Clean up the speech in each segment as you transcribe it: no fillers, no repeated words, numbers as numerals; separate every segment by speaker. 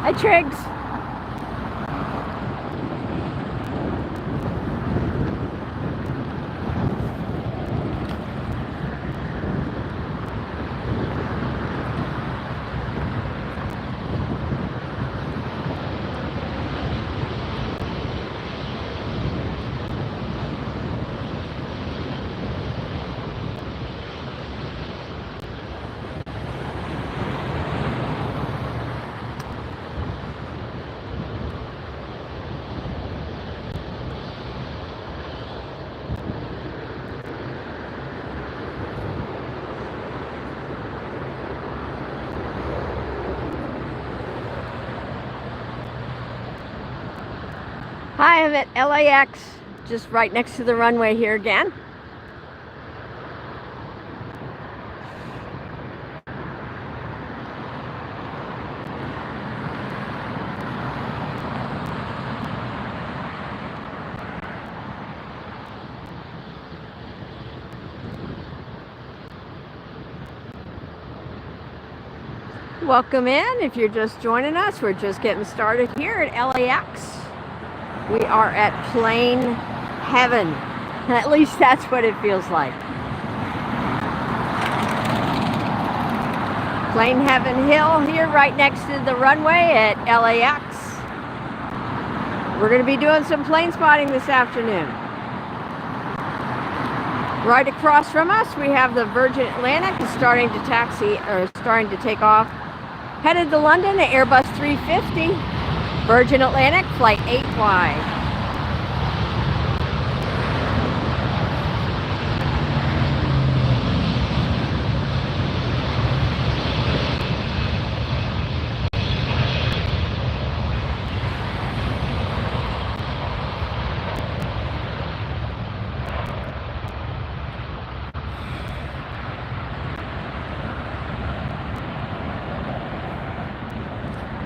Speaker 1: Hi, Triggs. Hi, I'm at LAX, just right next to the runway here again. Welcome in. If you're just joining us, we're just getting started here at LAX. We are at plane heaven. At least that's what it feels like. Plane Heaven Hill here right next to the runway at LAX. We're going to be doing some plane spotting this afternoon. Right across from us we have the Virgin Atlantic starting to taxi, or starting to take off. Headed to London, the Airbus 350, Virgin Atlantic, flight 8Y.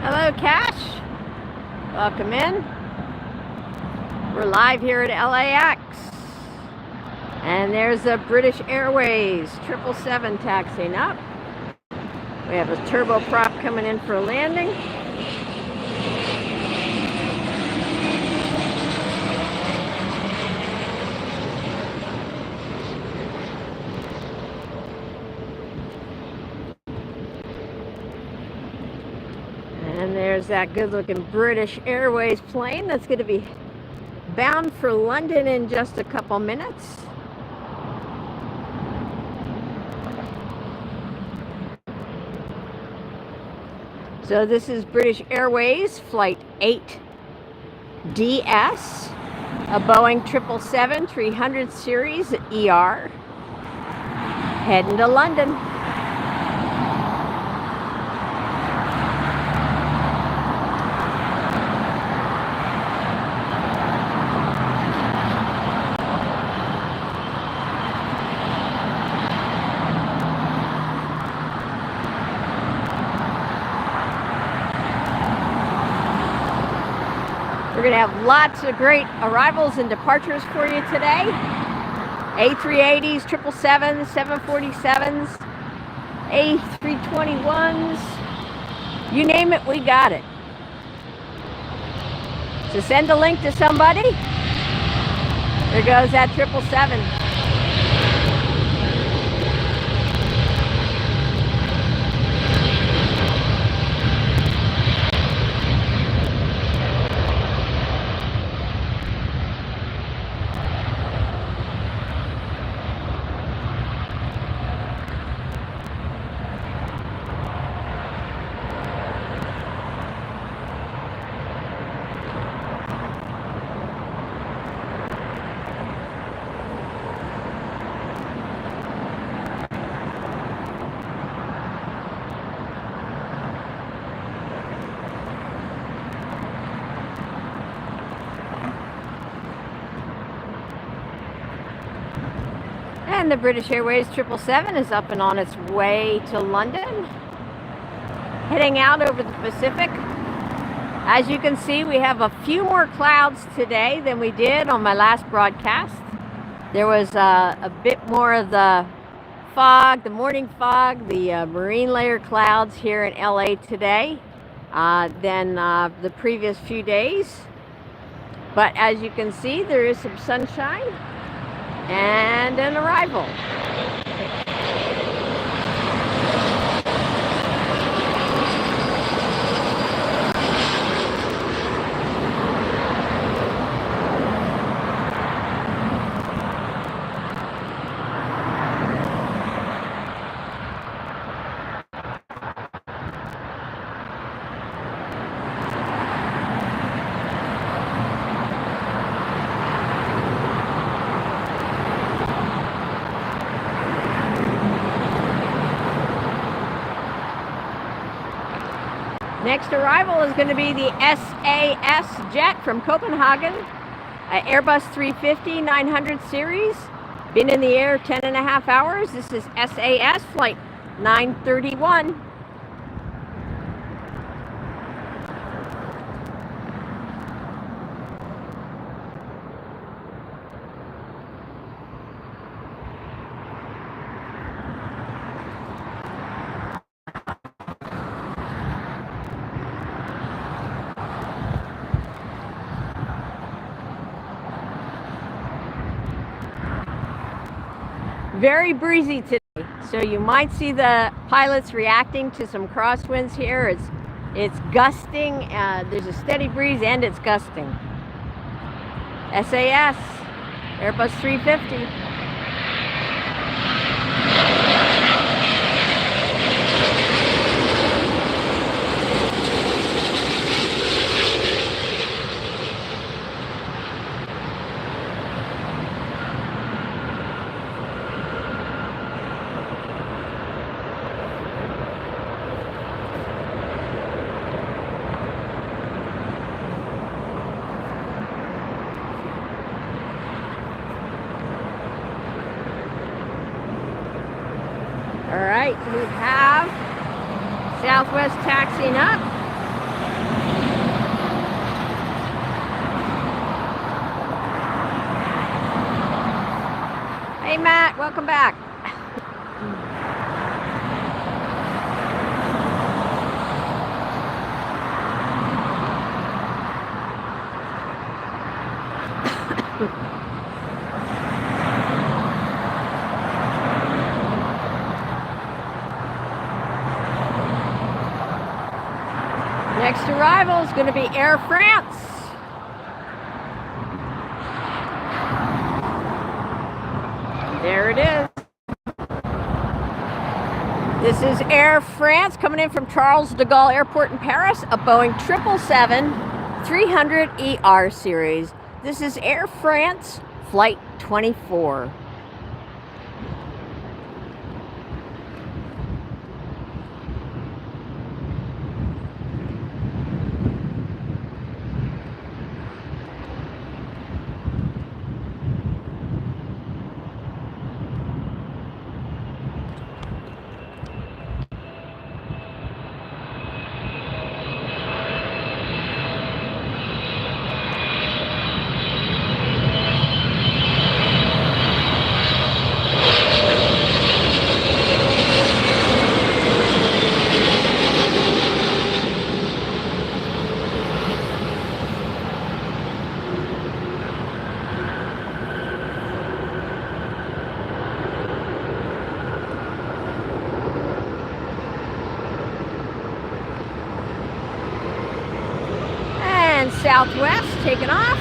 Speaker 1: Hello, Cash. Welcome in. We're live here at LAX. And there's a British Airways 777 taxiing up. We have a turboprop coming in for a landing. And there's that good-looking British Airways plane that's going to be bound for London in just a couple minutes. So this is British Airways Flight 8DS, a Boeing 777-300 series ER, heading to London. We're going to have lots of great arrivals and departures for you today. A380s, 777s, 747s, A321s, you name it, we got it. So send a link to somebody. There goes that 777. And the British Airways 777 is up and on its way to London, heading out over the Pacific. As you can see, we have a few more clouds today than we did on my last broadcast. There was a bit more of the fog, the morning fog, the marine layer clouds here in LA today. than the previous few days. But as you can see, there is some sunshine and an arrival. Next arrival is going to be the SAS jet from Copenhagen, Airbus 350-900 series. Been in the air 10.5 hours. This is SAS flight 931. Very breezy today, so you might see the pilots reacting to some crosswinds here. It's gusting, there's a steady breeze and it's gusting. SAS, Airbus 350. All right, we have Southwest taxiing up. Hey Matt, welcome back. Next arrival is going to be Air France. There it is. This is Air France coming in from Charles de Gaulle Airport in Paris, a Boeing 777-300ER series. This is Air France Flight 24. And Southwest taking off.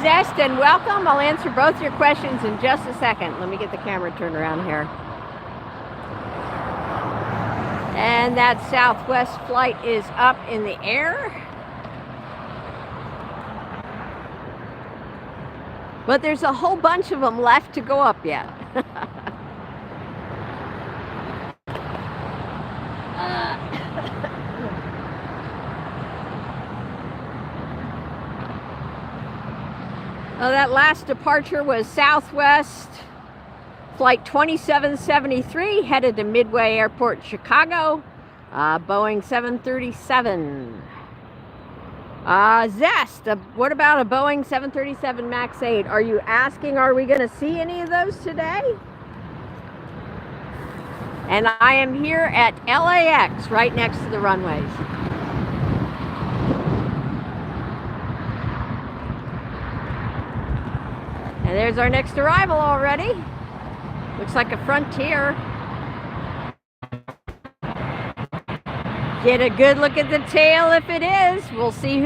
Speaker 1: Zest and welcome. I'll answer both your questions in just a second. Let me get the camera turned around here. And that Southwest flight is up in the air. But there's a whole bunch of them left to go up yet. Well, that last departure was Southwest Flight 2773, headed to Midway Airport, Chicago, Boeing 737. Zest, what about a Boeing 737 MAX 8? Are you asking, are we going to see any of those today? And I am here at LAX, right next to the runways. And there's our next arrival already. Looks like a Frontier. Get a good look at the tail if it is. We'll see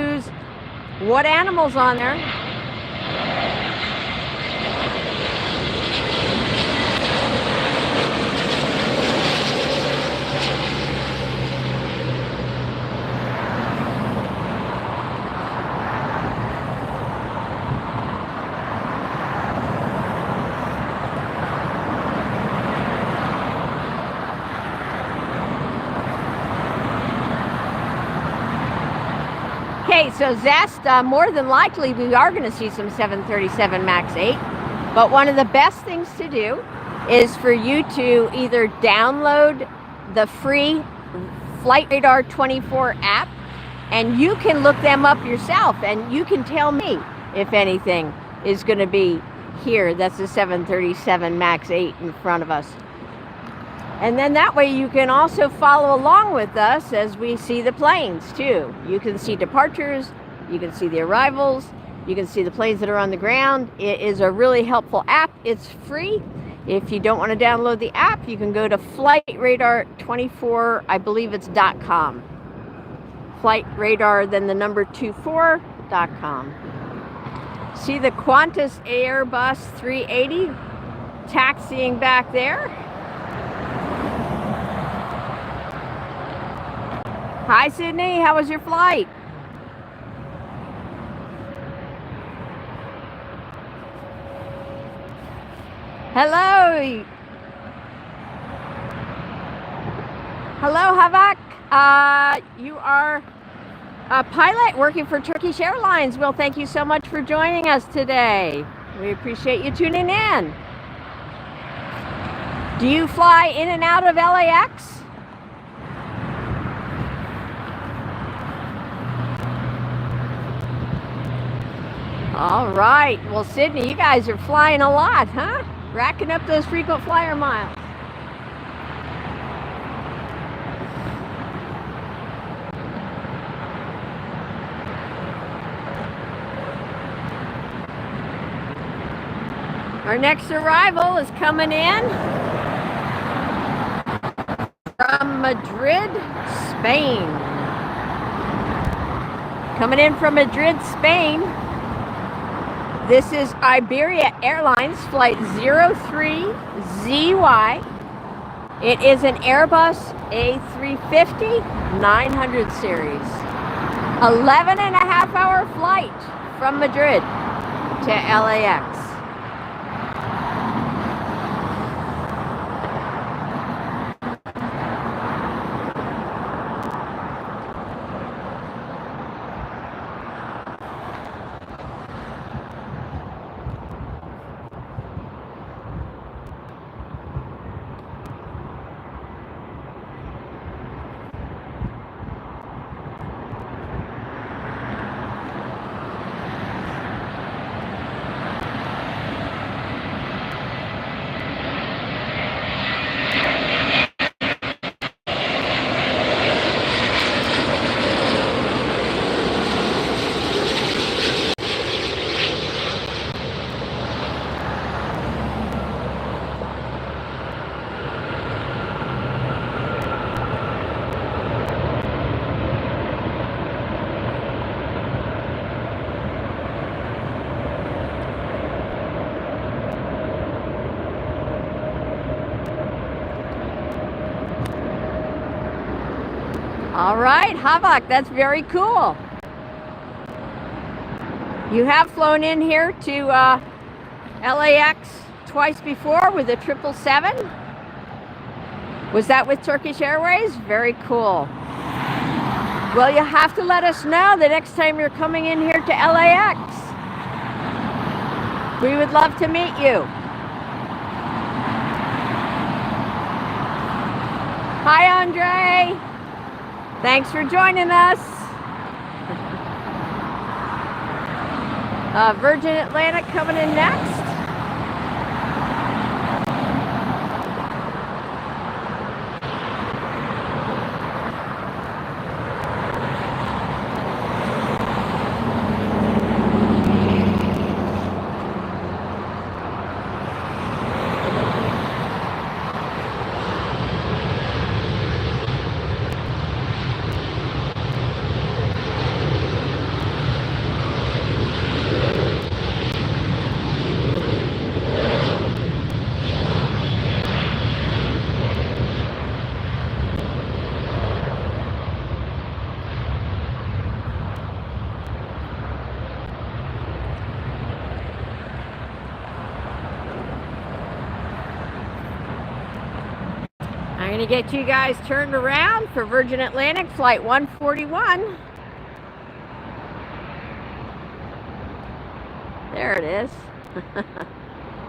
Speaker 1: what animal's on there. Okay, so Zest, more than likely we are going to see some 737 MAX 8, but one of the best things to do is for you to either download the free Flight Radar 24 app, and you can look them up yourself, and you can tell me if anything is going to be here. That's the 737 MAX 8 in front of us. And then that way you can also follow along with us as we see the planes too. You can see departures, you can see the arrivals, you can see the planes that are on the ground. It is a really helpful app. It's free. If you don't want to download the app, you can go to Flight Radar 24, I believe it's .com. Flight Radar, then the number 24.com. See the Qantas Airbus 380 taxiing back there. Hi, Sydney. How was your flight? Hello. Hello, Havak. You are a pilot working for Turkish Airlines. Well, thank you so much for joining us today. We appreciate you tuning in. Do you fly in and out of LAX? All right. Well, Sydney, you guys are flying a lot, huh? Racking up those frequent flyer miles. Our next arrival is coming in from Madrid, Spain. Coming in from Madrid, Spain. This is Iberia Airlines Flight 03ZY. It is an Airbus A350-900 series. 11.5-hour flight from Madrid to LAX. All right, Havoc, that's very cool. You have flown in here to LAX twice before with a 777. Was that with Turkish Airways? Very cool. Well, you have to let us know the next time you're coming in here to LAX. We would love to meet you. Hi, Andre. Thanks for joining us. Virgin Atlantic coming in next. I'm going to get you guys turned around for Virgin Atlantic Flight 141. There it is.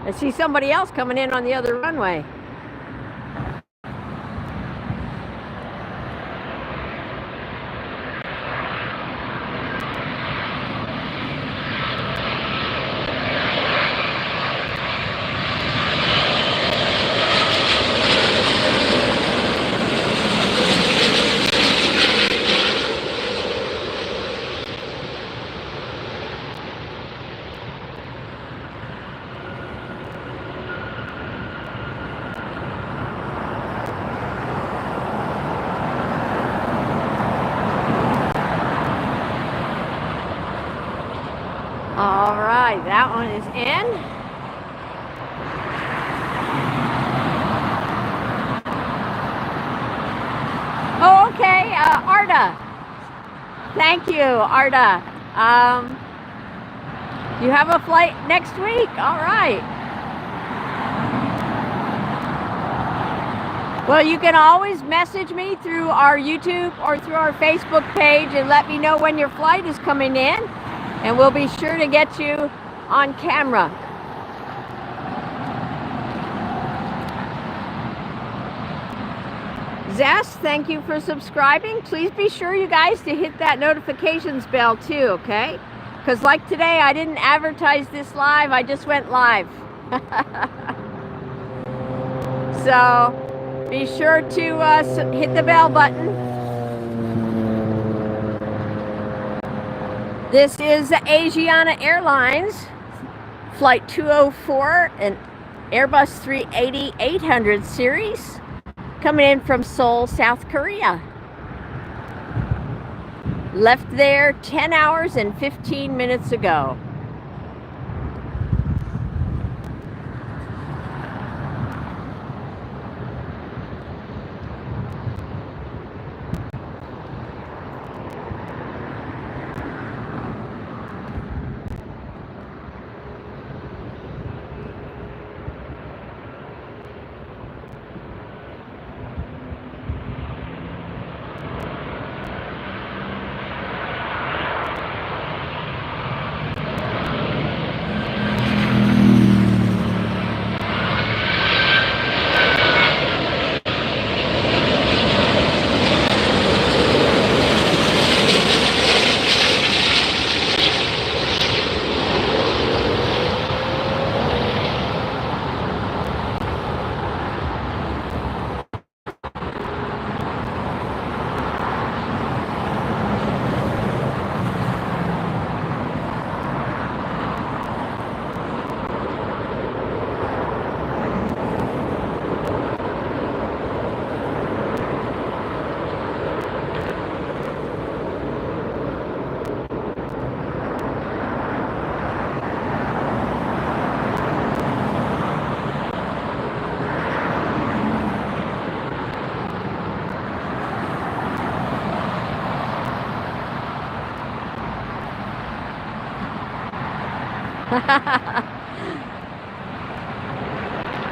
Speaker 1: I see somebody else coming in on the other runway. All right, that one is in. Oh, okay, Arda. Thank you, Arda. You have a flight next week. All right. Well, you can always message me through our YouTube or through our Facebook page and let me know when your flight is coming in, and we'll be sure to get you on camera. Zest, thank you for subscribing. Please be sure, you guys, to hit that notifications bell too, okay? Because like today, I didn't advertise this live, I just went live. So be sure to hit the bell button. This is Asiana Airlines, Flight 204, an Airbus 380-800 series, coming in from Seoul, South Korea. Left there 10 hours and 15 minutes ago.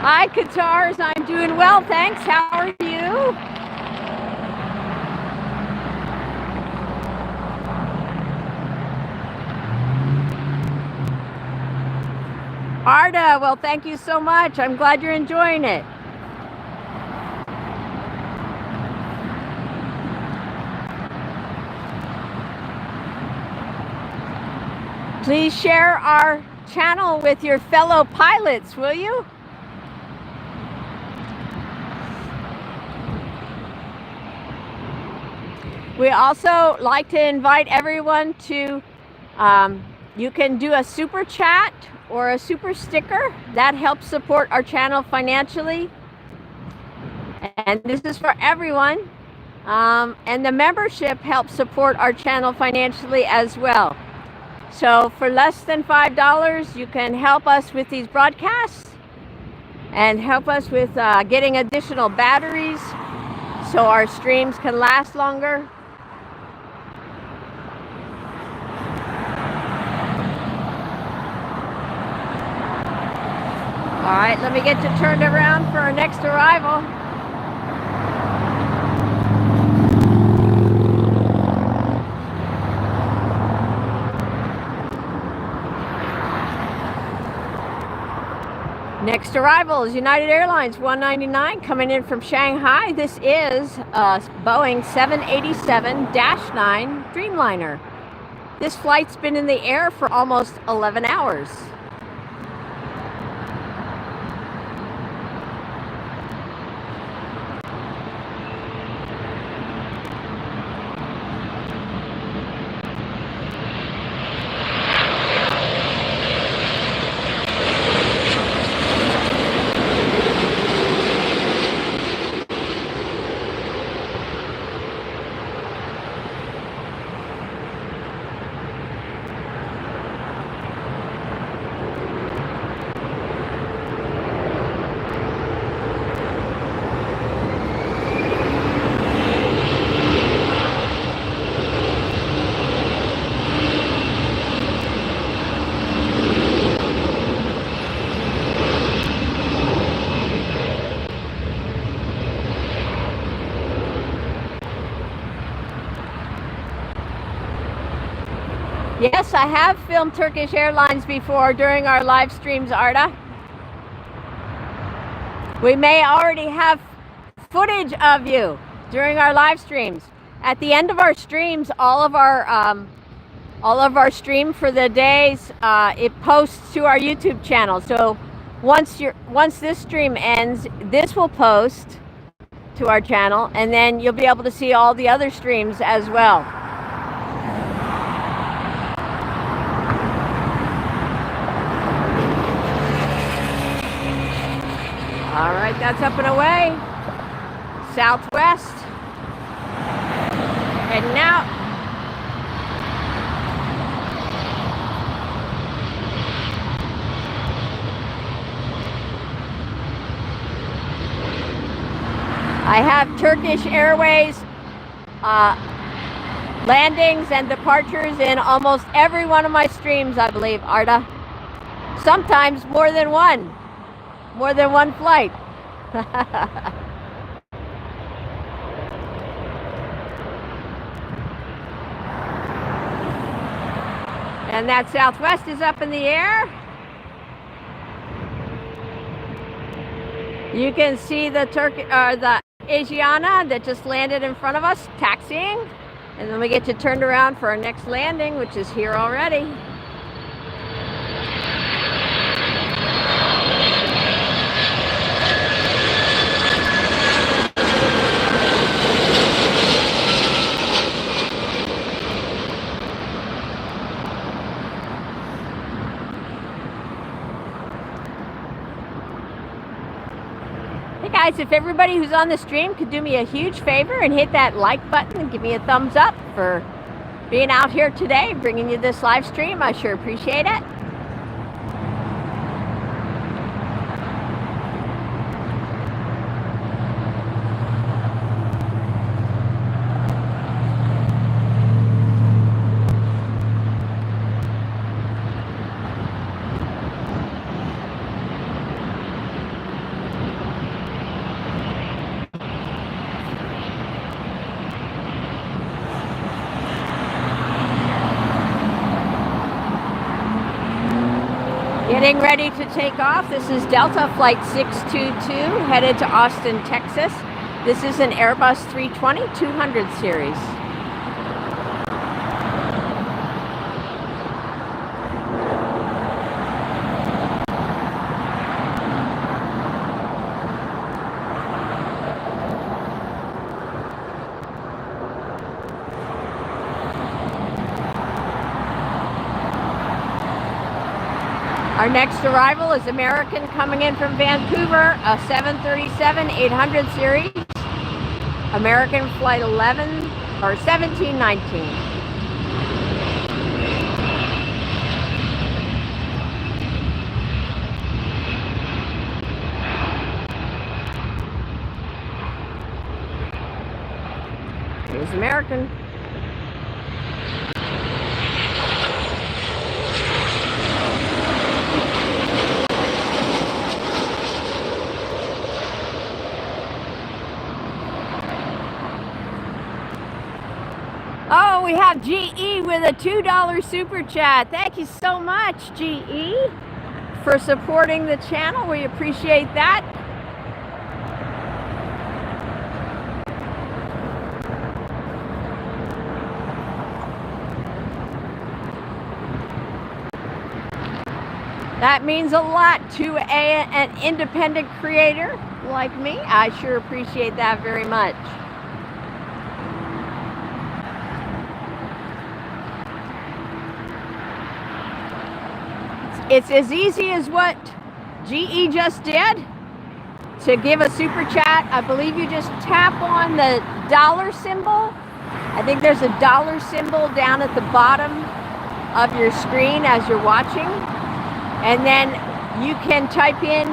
Speaker 1: Hi, Qatars. I'm doing well, thanks. How are you? Arda, well, thank you so much. I'm glad you're enjoying it. Please share our channel with your fellow pilots, will you? We also like to invite everyone to, you can do a super chat or a super sticker. That helps support our channel financially. And this is for everyone. And the membership helps support our channel financially as well. So for less than $5, you can help us with these broadcasts and help us with getting additional batteries so our streams can last longer. All right, let me get you turned around for our next arrival. Next arrival is United Airlines 199 coming in from Shanghai. This is a Boeing 787-9 Dreamliner. This flight's been in the air for almost 11 hours. Yes, I have filmed Turkish Airlines before during our live streams, Arda. We may already have footage of you during our live streams. At the end of our streams, all of our stream for the days, it posts to our YouTube channel. So once this stream ends, this will post to our channel, and then you'll be able to see all the other streams as well. All right, that's up and away. Southwest. Heading out. I have Turkish Airways landings and departures in almost every one of my streams, I believe, Arda. Sometimes more than one flight. And that Southwest is up in the air. You can see the Asiana that just landed in front of us, taxiing. And then we get you turned around for our next landing, which is here already. Guys, if everybody who's on the stream could do me a huge favor and hit that like button and give me a thumbs up for being out here today, bringing you this live stream, I sure appreciate it. Getting ready to take off. This is Delta Flight 622 headed to Austin, Texas. This is an Airbus 320-200 series. Our next arrival is American coming in from Vancouver, a 737-800 series, American flight 1719. Here's American. Oh, we have GE with a $2 super chat. Thank you so much, GE, for supporting the channel. We appreciate that. That means a lot to an independent creator like me. I sure appreciate that very much. It's as easy as what GE just did to give a super chat. I believe you just tap on the dollar symbol. I think there's a dollar symbol down at the bottom of your screen as you're watching. And then you can type in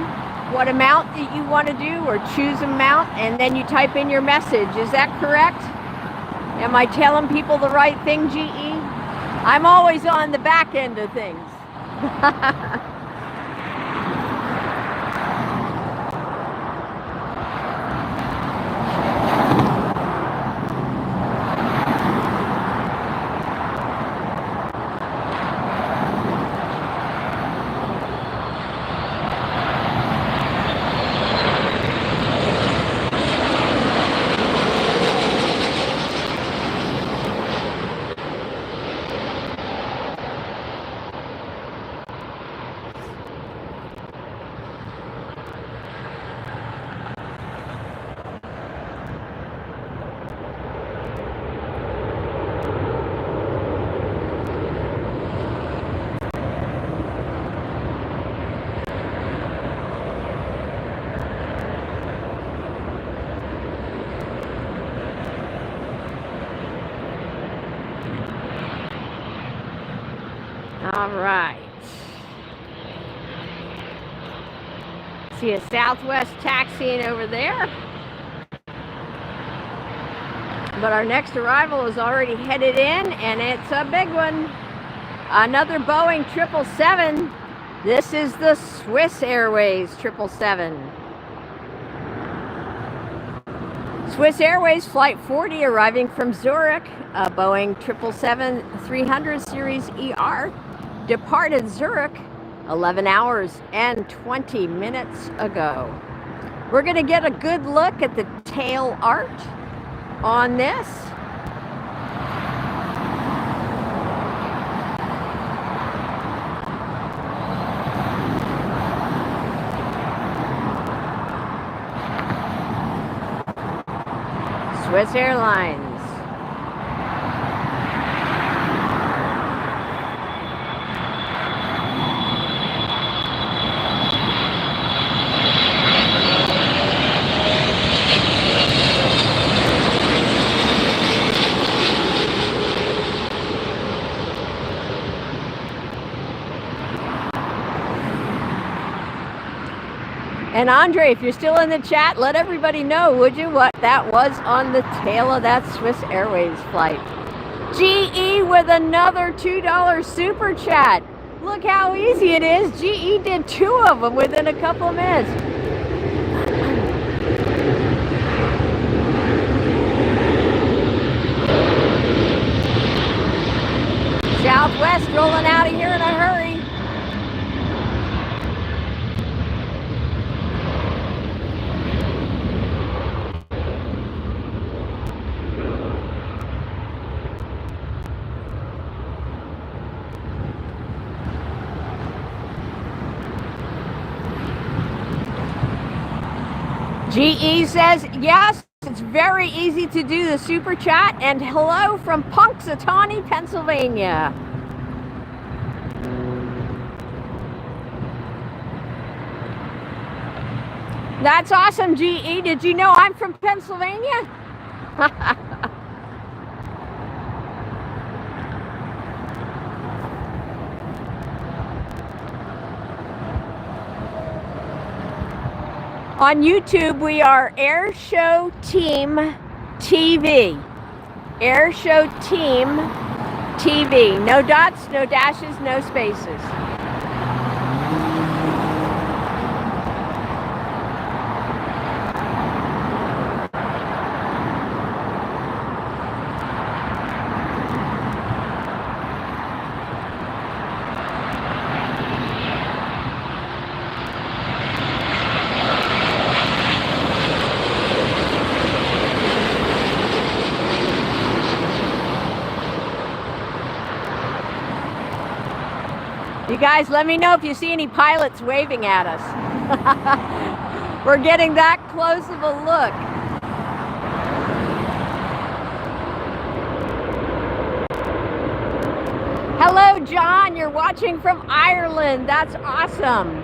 Speaker 1: what amount that you want to do or choose amount, and then you type in your message. Is that correct? Am I telling people the right thing, GE? I'm always on the back end of things. All right. See a Southwest taxiing over there. But our next arrival is already headed in, and it's a big one. Another Boeing 777. This is the Swiss Airways 777. Swiss Airways Flight 40 arriving from Zurich, a Boeing 777-300 Series ER. Departed Zurich 11 hours and 20 minutes ago. We're going to get a good look at the tail art on this. Swiss Airlines. And Andre, if you're still in the chat, let everybody know, would you, what that was on the tail of that Swiss Airways flight. GE with another $2 super chat. Look how easy it is. GE did 2 of them within a couple of minutes. Southwest rolling out of here in a hurry. GE says, yes, it's very easy to do the super chat. And hello from Punxsutawney, Pennsylvania. That's awesome, GE. Did you know I'm from Pennsylvania? On YouTube, we are Air Show Team TV. Air Show Team TV. No dots, no dashes, no spaces. You guys, let me know if you see any pilots waving at us. We're getting that close of a look. Hello, John. You're watching from Ireland. That's awesome.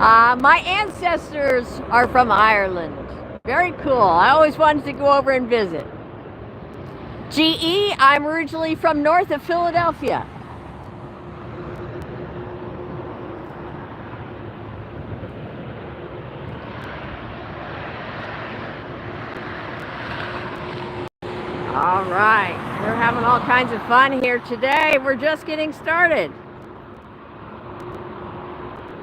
Speaker 1: My ancestors are from Ireland. Very cool. I always wanted to go over and visit. GE, I'm originally from north of Philadelphia. All right, we're having all kinds of fun here today. We're just getting started.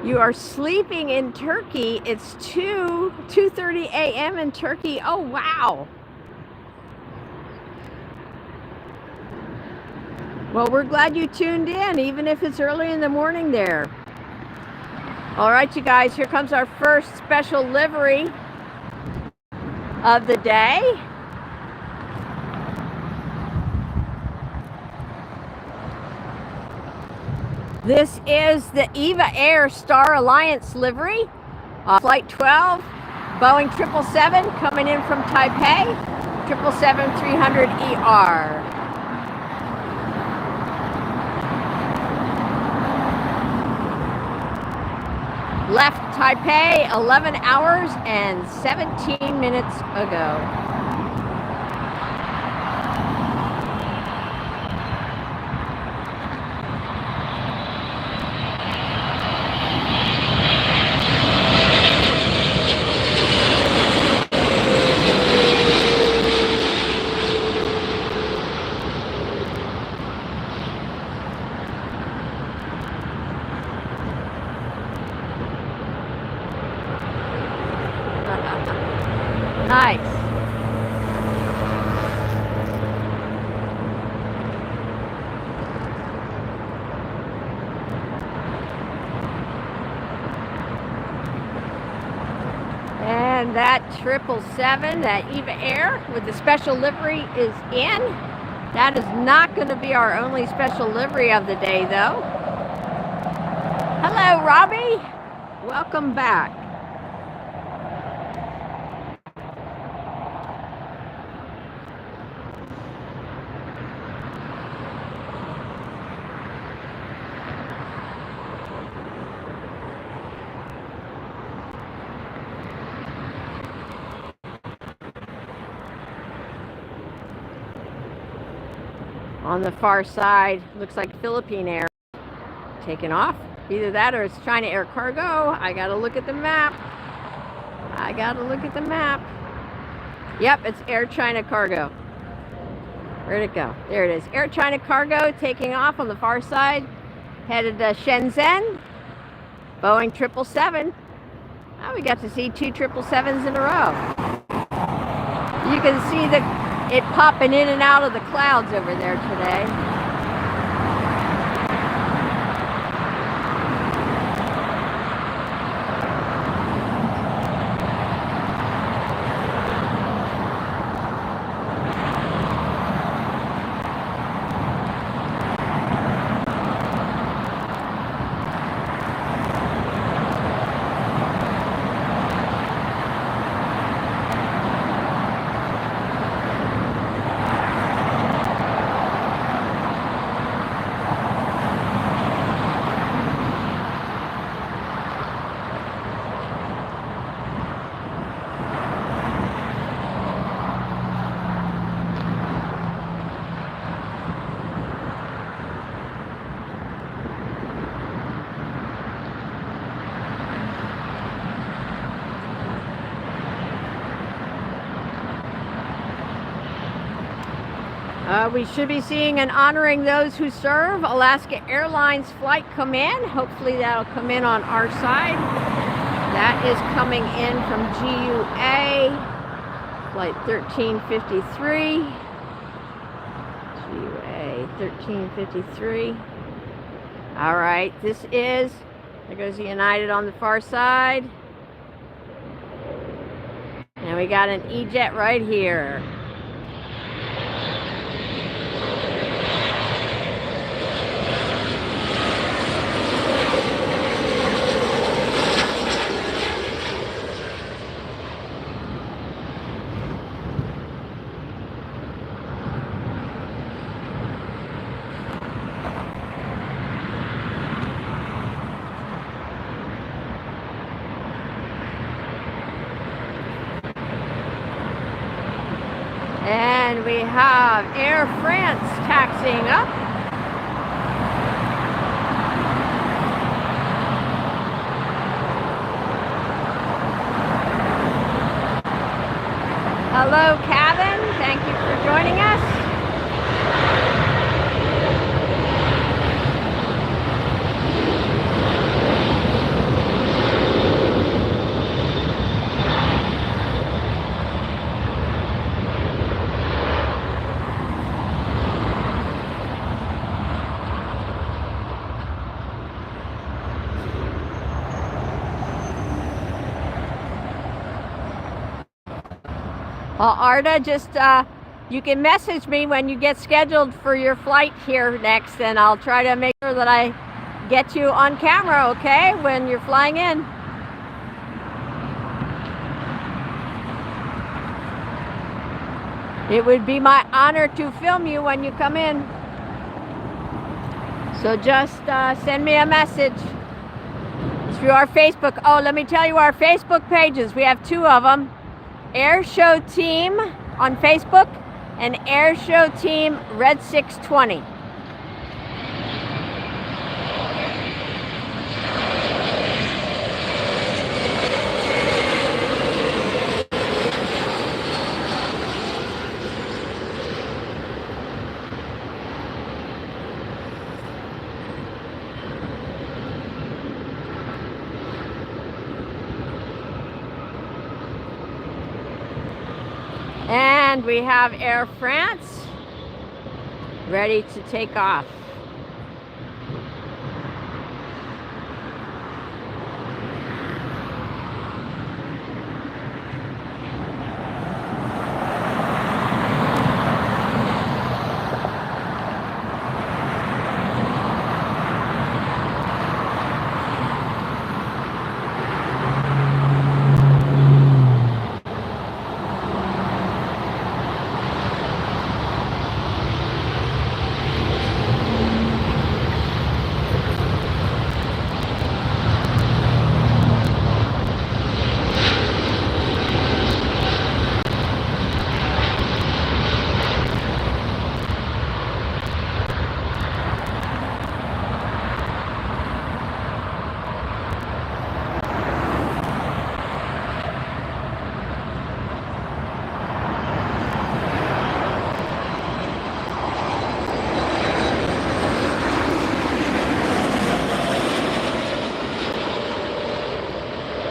Speaker 1: You are sleeping in Turkey. It's 2:30 a.m. in Turkey. Oh, wow. Well, we're glad you tuned in, even if it's early in the morning there. All right, you guys, here comes our first special livery of the day. This is the EVA Air Star Alliance livery, Flight 12, Boeing 777 coming in from Taipei, 777-300ER. Left Taipei 11 hours and 17 minutes ago. Nice. And that 777, that EVA Air with the special livery is in. That is not going to be our only special livery of the day, though. Hello, Robbie. Welcome back. On the far side, looks like Philippine Air taking off. Either that or it's China Air Cargo. I gotta look at the map. Yep, it's Air China Cargo. Where'd it go? There it is. Air China Cargo taking off on the far side, headed to Shenzhen. Boeing 777. Oh, we got to see 2 777s in a row. You can see it popping in and out of the clouds over there today. We should be seeing and honoring those who serve. Alaska Airlines flight come in. Hopefully that'll come in on our side. That is coming in from GUA, flight 1353. GUA 1353. All right, there goes the United on the far side. And we got an E-Jet right here. And we have Air France taxiing up. Hello, cabin. Thank you for joining us. Well, Arda, just you can message me when you get scheduled for your flight here next, and I'll try to make sure that I get you on camera, okay, when you're flying in. It would be my honor to film you when you come in. So just send me a message through our Facebook. Oh, let me tell you our Facebook pages. We have two of them. Air Show Team on Facebook and Air Show Team Red 620. And we have Air France ready to take off.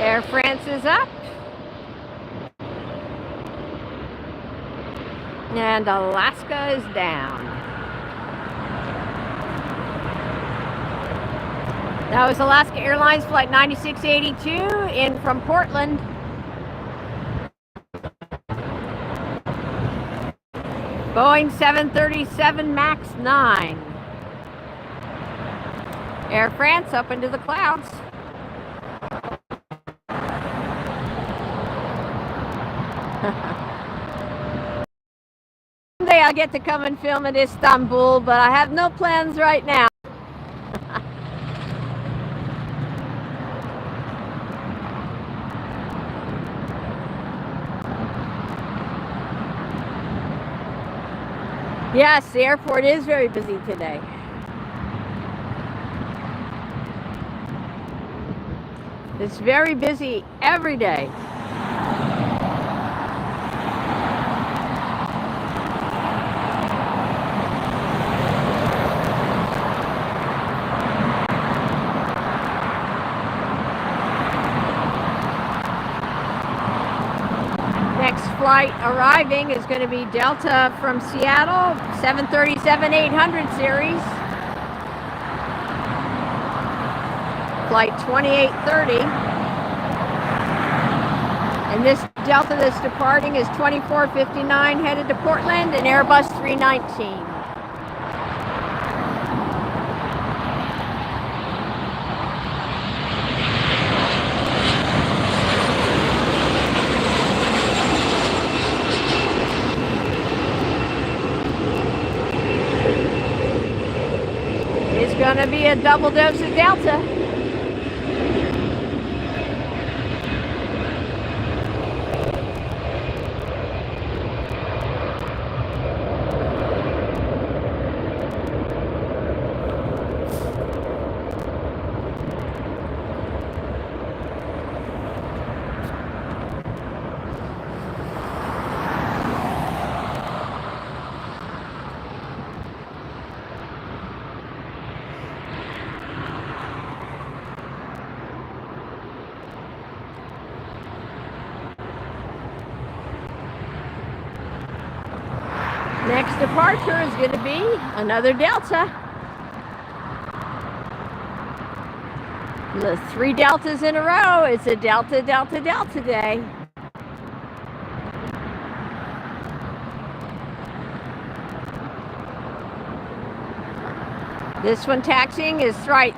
Speaker 1: Air France is up. And Alaska is down. That was Alaska Airlines flight 9682 in from Portland. Boeing 737 MAX 9. Air France up into the clouds. Someday I'll get to come and film in Istanbul, but I have no plans right now. Yes, the airport is very busy today. It's very busy every day. Next flight arriving is going to be Delta from Seattle, 737-800 series. Flight 2830. And this Delta that's departing is 2459, headed to Portland, an Airbus 319. It's going to be a double dose of Delta. Next departure is going to be another Delta. The 3 Deltas in a row. It's a Delta, Delta, Delta day. This one taxiing is flight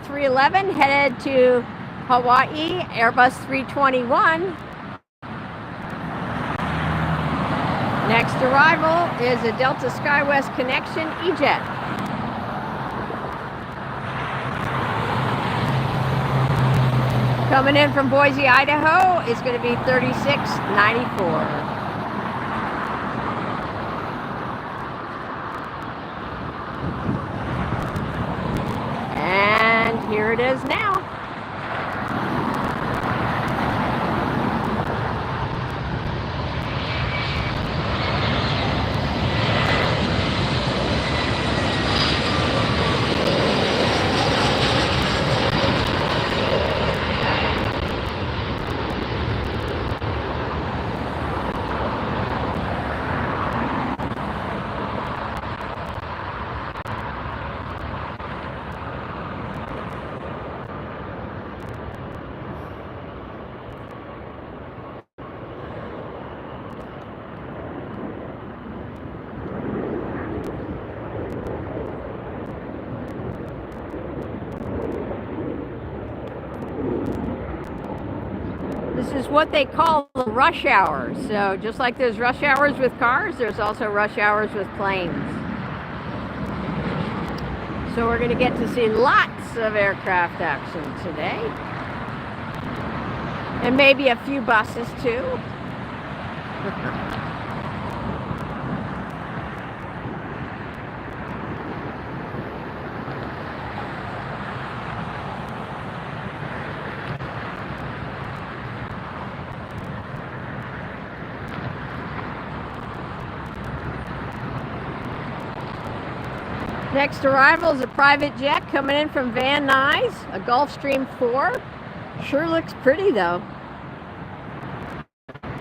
Speaker 1: 311, headed to Hawaii, Airbus 321. Next arrival is a Delta SkyWest Connection E-Jet. Coming in from Boise, Idaho is going to be 3694. And here it is now. This is what they call the rush hour. So just like there's rush hours with cars, there's also rush hours with planes. So we're going to get to see lots of aircraft action today. And maybe a few buses too. Next arrival is a private jet coming in from Van Nuys, a Gulfstream 4. Sure looks pretty though.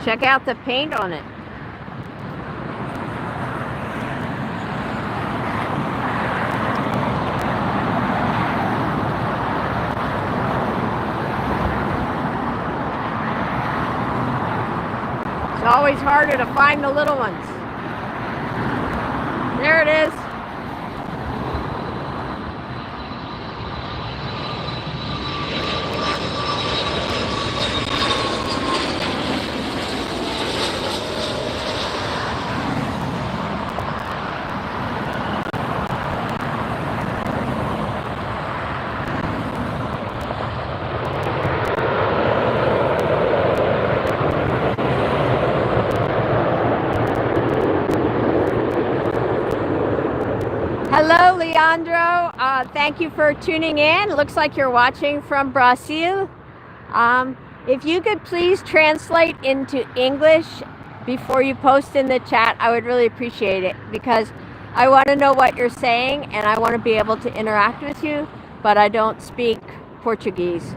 Speaker 1: Check out the paint on it. It's always harder to find the little ones. There it is. Hello, Leandro. Thank you for tuning in. Looks like you're watching from Brazil. If you could please translate into English before you post in the chat, I would really appreciate it, because I want to know what you're saying and I want to be able to interact with you, but I don't speak Portuguese.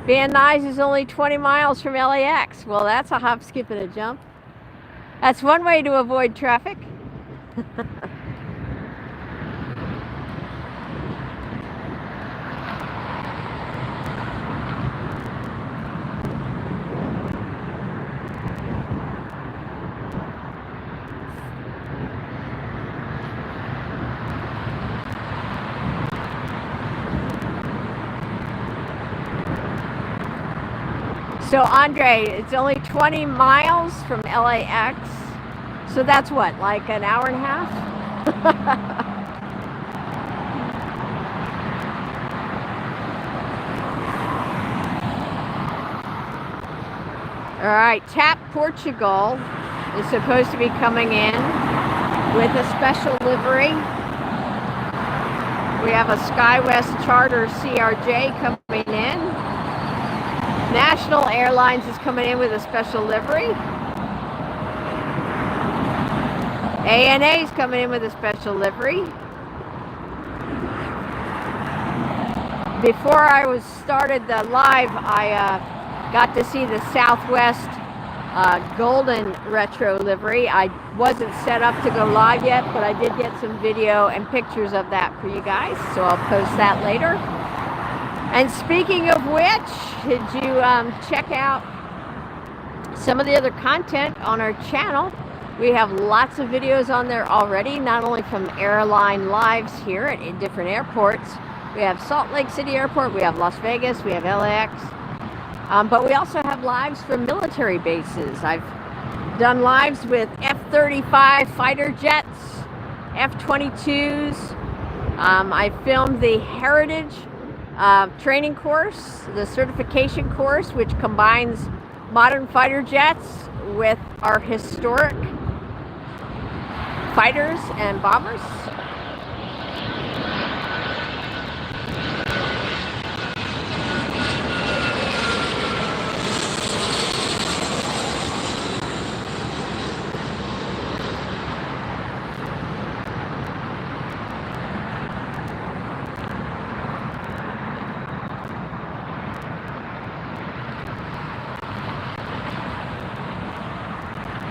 Speaker 1: Van Nuys is only 20 miles from LAX. Well, that's a hop, skip, and a jump. That's one way to avoid traffic. So Andre, it's only 20 miles from LAX. So that's what, like an hour and a half? All right, TAP Portugal is supposed to be coming in with a special livery. We have a SkyWest Charter CRJ coming in. National Airlines is coming in with a special livery. ANA is coming in with a special livery. Before I started the live, I got to see the Southwest Golden Retro livery. I wasn't set up to go live yet, but I did get some video and pictures of that for you guys, so I'll post that later. And speaking of which, did you check out some of the other content on our channel? We have lots of videos on there already, not only from airline lives here at different airports. We have Salt Lake City Airport, we have Las Vegas, we have LAX, but we also have lives from military bases. I've done lives with F-35 fighter jets, F-22s. I filmed the Heritage training course, the certification course, which combines modern fighter jets with our historic fighters and bombers.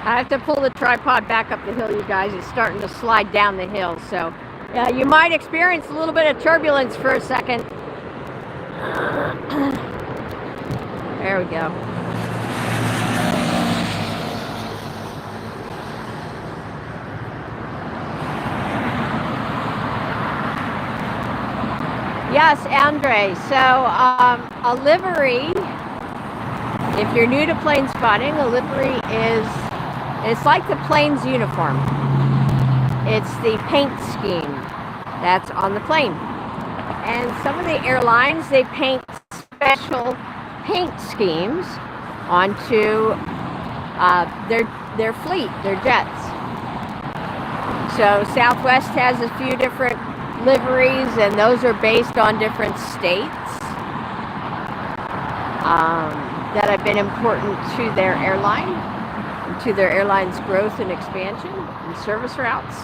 Speaker 1: I have to pull the tripod back up the hill, you guys. It's starting to slide down the hill, so you might experience a little bit of turbulence for a second. There we go. Yes, Andre. So a livery, if you're new to plane spotting, a livery it's like the plane's uniform. It's the paint scheme that's on the plane. And some of the airlines, they paint special paint schemes onto their fleet, their jets. So Southwest has a few different liveries, and those are based on different states that have been important to their airline, to their airline's growth and expansion and service routes.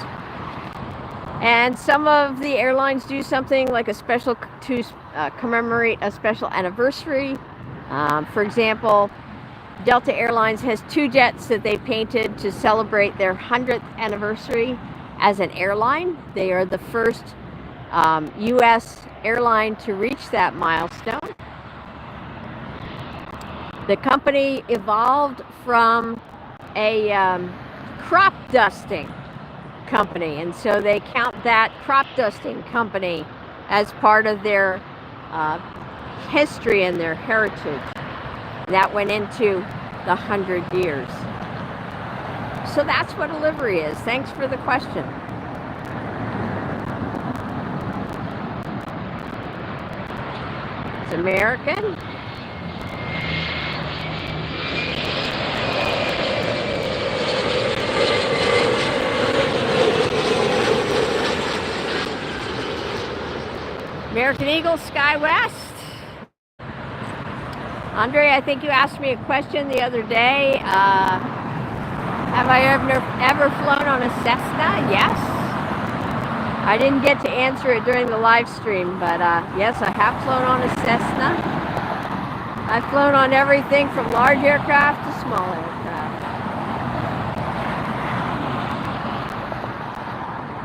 Speaker 1: And some of the airlines do something like a special to commemorate a special anniversary. For example, Delta Airlines has 2 jets that they painted to celebrate their 100th anniversary as an airline. They are the first U.S. airline to reach that milestone. The company evolved from a crop dusting company, and so they count that crop dusting company as part of their history and their heritage. That went into the 100 years. So that's what a livery is. Thanks for the question. It's American. American Eagle, SkyWest. Andre, I think you asked me a question the other day. Have I ever flown on a Cessna? Yes. I didn't get to answer it during the live stream, but yes, I have flown on a Cessna. I've flown on everything from large aircraft to small aircraft.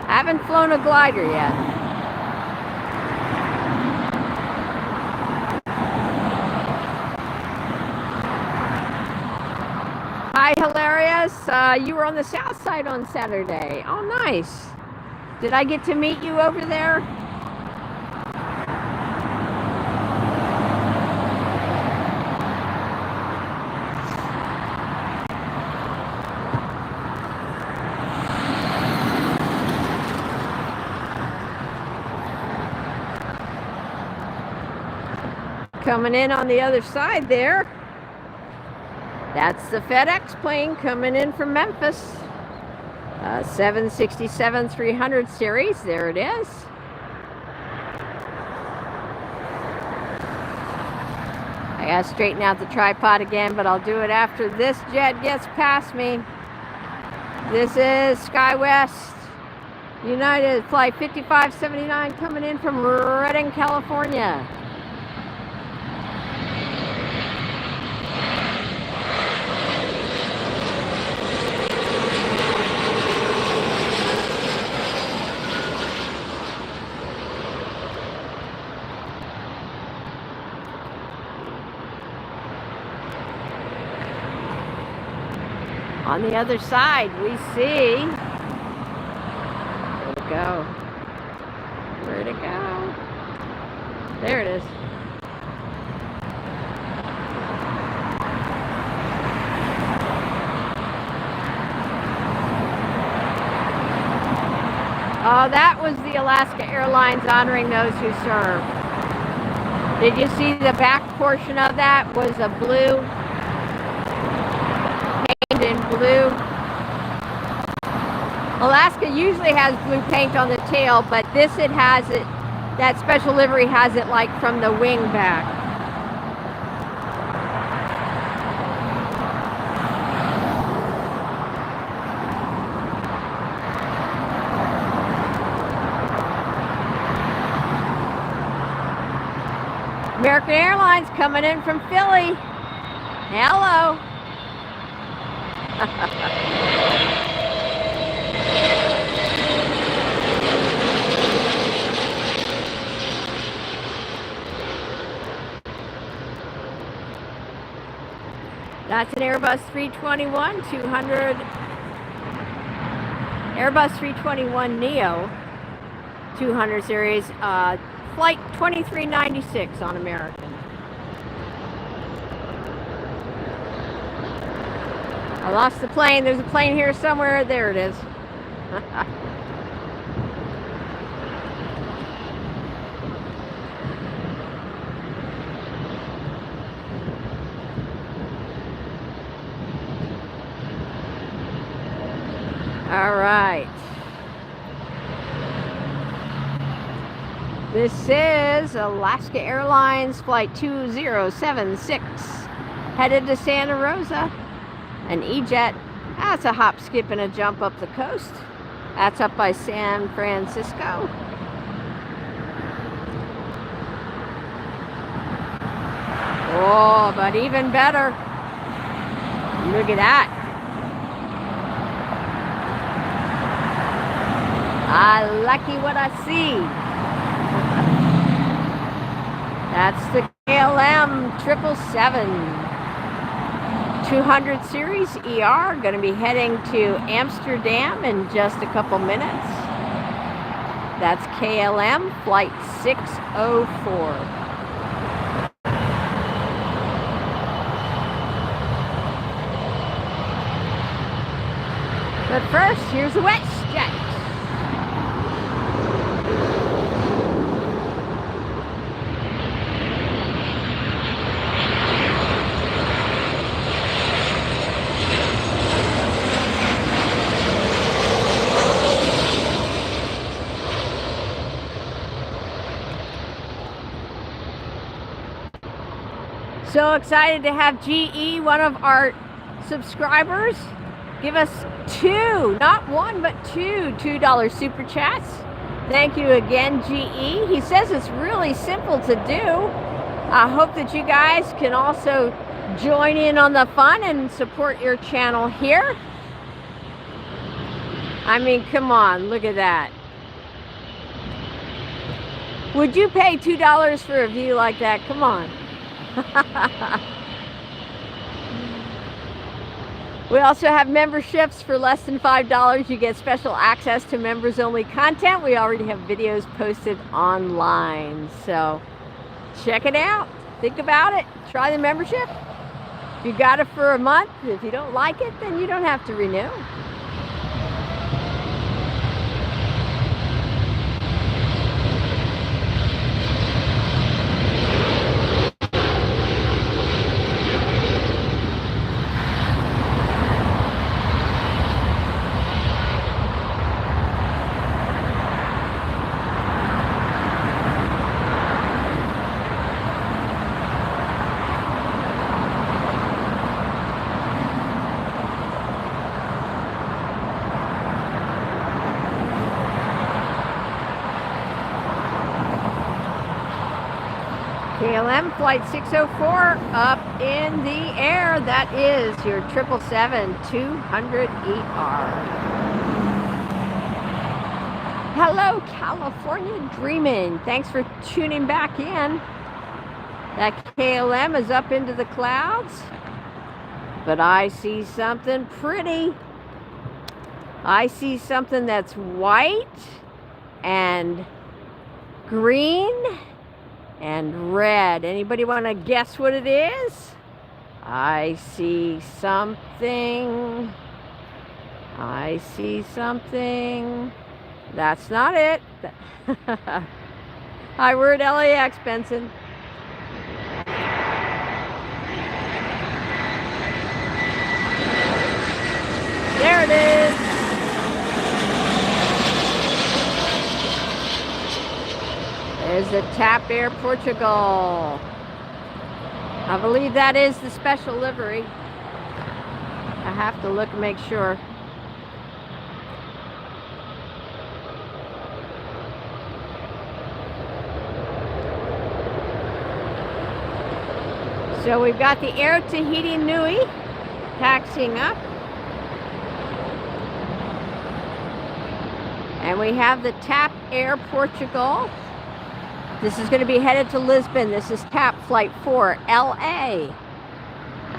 Speaker 1: I haven't flown a glider yet. Hi, Hilarious. You were on the south side on Saturday. Oh, nice. Did I get to meet you over there? Coming in on the other side there. That's the FedEx plane coming in from Memphis. 767-300 series. There it is. I gotta straighten out the tripod again, but I'll do it after this jet gets past me. This is SkyWest United Flight 5579 coming in from Redding, California. On the other side, we see, where'd it go? Where'd it go? There it is. Oh, that was the Alaska Airlines honoring those who serve. Did you see the back portion of that was a blue? In blue. Alaska usually has blue paint on the tail, but this it has it, that special livery has it like from the wing back. American Airlines coming in from Philly. Hello. That's an Airbus 321 200, Airbus 321 Neo 200 series, flight 2396 on American. I lost the plane. There's a plane here somewhere. There it is. All right. This is Alaska Airlines Flight 2076 headed to Santa Rosa. An E-Jet. That's a hop, skip, and a jump up the coast. That's up by San Francisco. Oh, but even better. Look at that. I lucky what I see. That's the KLM 777. 200 series ER, going to be heading to Amsterdam in just a couple minutes. That's KLM flight 604. But first, here's a WestJet. So excited to have GE, one of our subscribers, give us two, not one, but two $2 super chats. Thank you again, GE. He says it's really simple to do. I hope that you guys can also join in on the fun and support your channel here. I mean, come on, look at that. Would you pay $2 for a view like that? Come on. We also have memberships for less than $5. You get special access to members only content. We already have videos posted online. So check it out. Think about it. Try the membership. You got it for a month. If you don't like it, then you don't have to renew. KLM flight 604 up in the air. That is your 777-200ER. Hello, California Dreamin'. Thanks for tuning back in. That KLM is up into the clouds, but I see something pretty. I see something that's white and green and red. Anybody want to guess what it is? I see something. I see something. That's not it. Hi, we're at LAX, Benson. There it is. There's the TAP Air Portugal. I believe that is the special livery. I have to look and make sure. So we've got the Air Tahiti Nui taxiing up. And we have the TAP Air Portugal. This is going to be headed to Lisbon. This is TAP Flight 4, LA.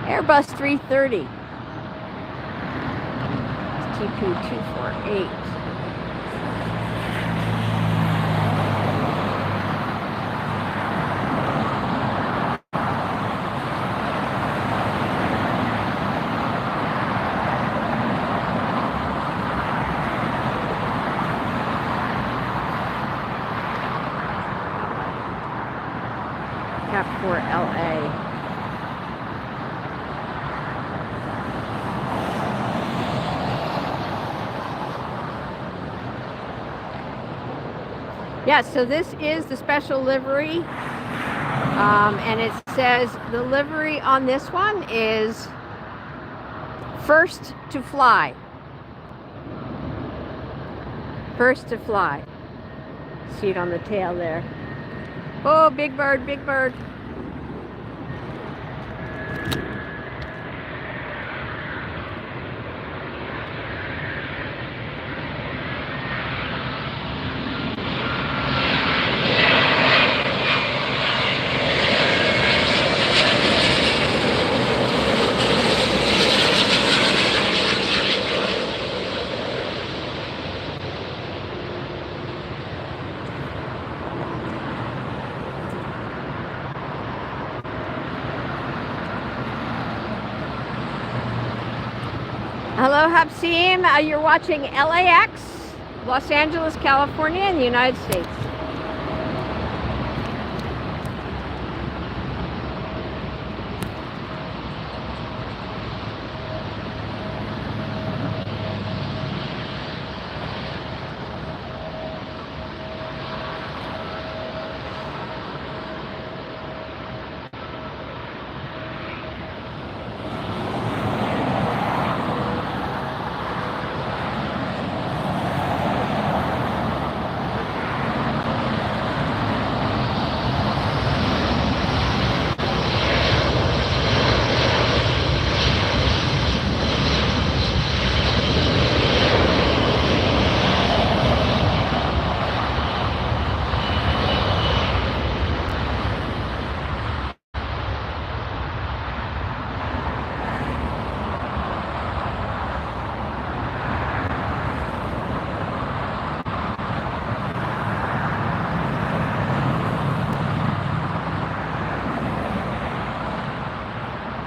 Speaker 1: Airbus 330. It's TP248. TAP 4 LA. Yeah, so this is the special livery, and it says the livery on this one is first to fly. First to fly. See it on the tail there. Oh, big bird, big bird. Hello, Habsim. You're watching LAX, Los Angeles, California, in the United States.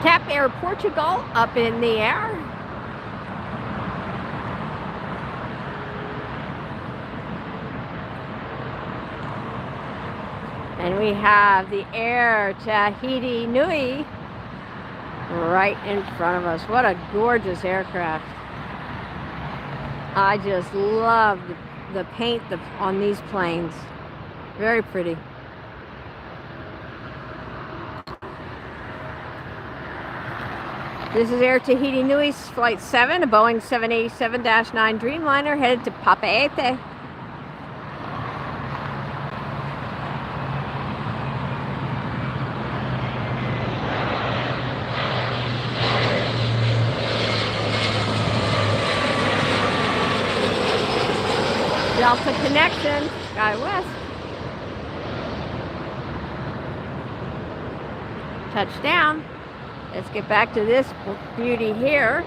Speaker 1: TAP Air Portugal up in the air. And we have the Air Tahiti Nui right in front of us. What a gorgeous aircraft. I just love the paint on these planes. Very pretty. This is Air Tahiti Nui's Flight 7, a Boeing 787-9 Dreamliner headed to Papeete. Delta connection, SkyWest. Touchdown. Let's get back to this beauty here.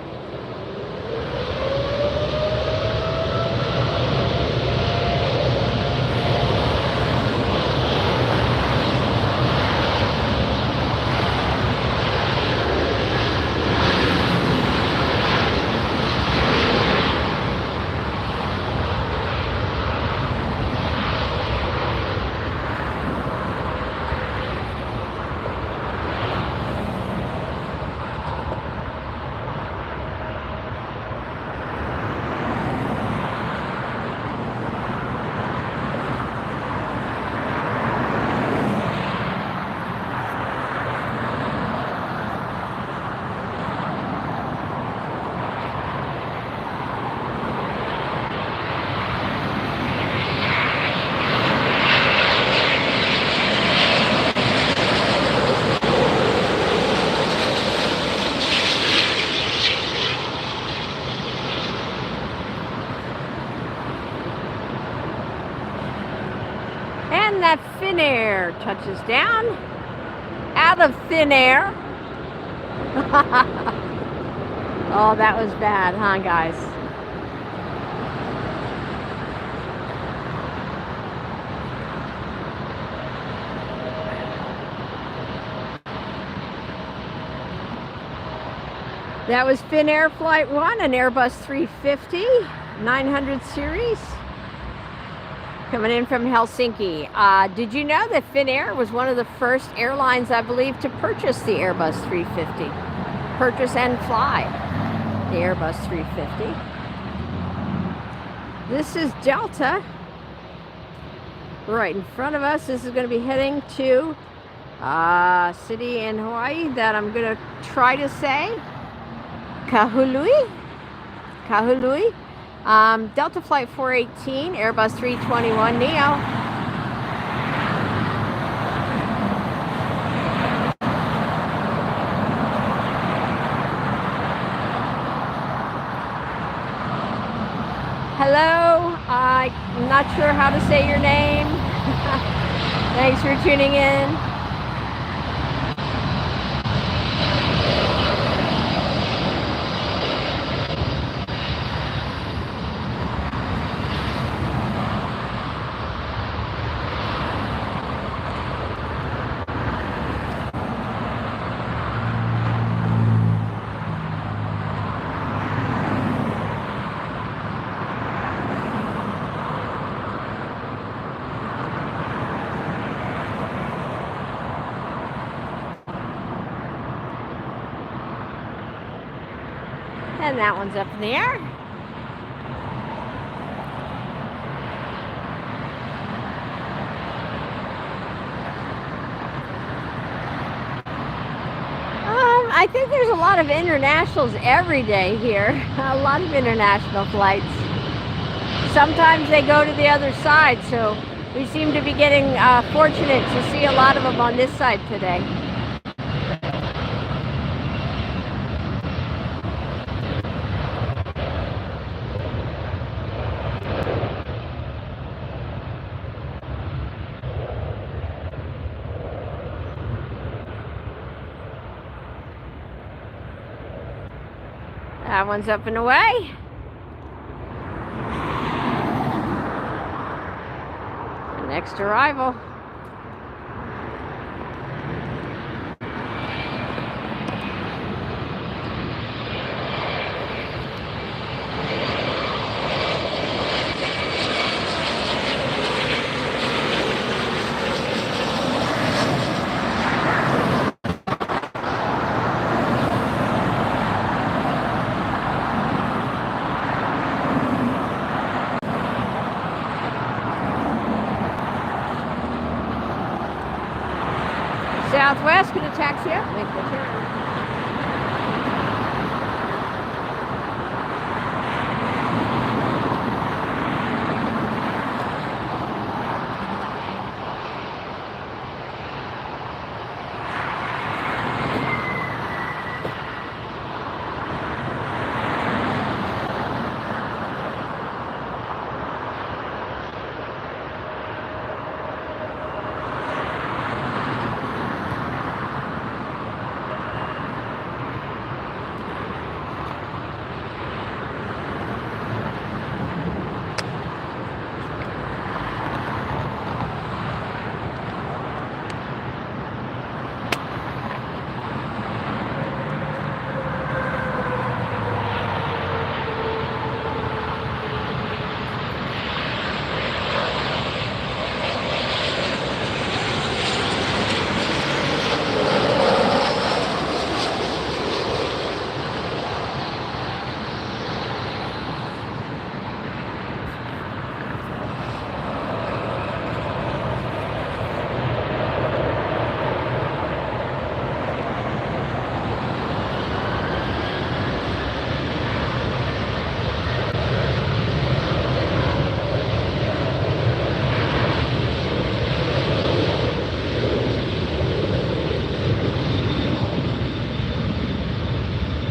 Speaker 1: And that Finnair touches down out of thin air. Oh, that was bad, huh, guys? That was Finnair Flight 1, an Airbus 350, 900 series. Coming in from Helsinki. Did you know that Finnair was one of the first airlines, I believe, to purchase the Airbus 350? Purchase and fly the Airbus 350. This is Delta. Right in front of us. This is going to be heading to a city in Hawaii that I'm going to try to say. Kahului. Kahului. Delta Flight 418, Airbus 321 Neo. Hello, I'm not sure how to say your name. Thanks for tuning in. And that one's up in the air. I think there's a lot of internationals every day here. A lot of international flights. Sometimes they go to the other side, so we seem to be getting fortunate to see a lot of them on this side today. That one's up and away. Next arrival. Southwest, gonna taxi up, make the turn.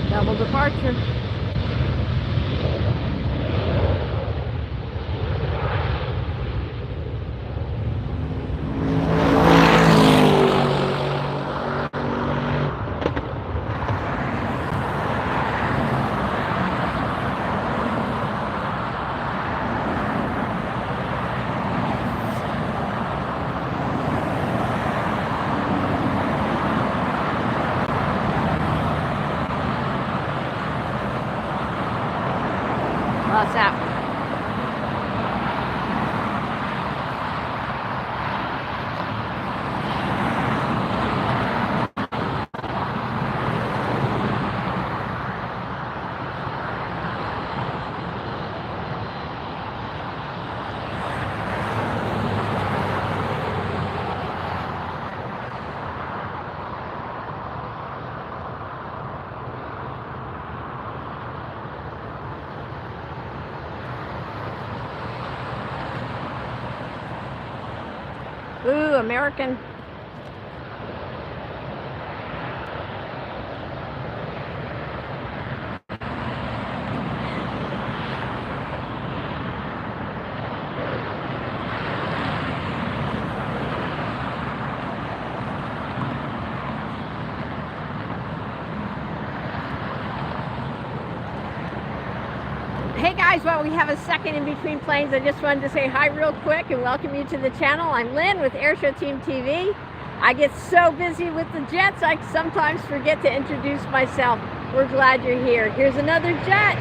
Speaker 1: Double departure. What's that? Ooh, American. Hey guys, while we have a second in between planes, I just wanted to say hi real quick and welcome you to the channel. I'm Lynn with Airshow Team TV. I get so busy with the jets, I sometimes forget to introduce myself. We're glad you're here. Here's another jet.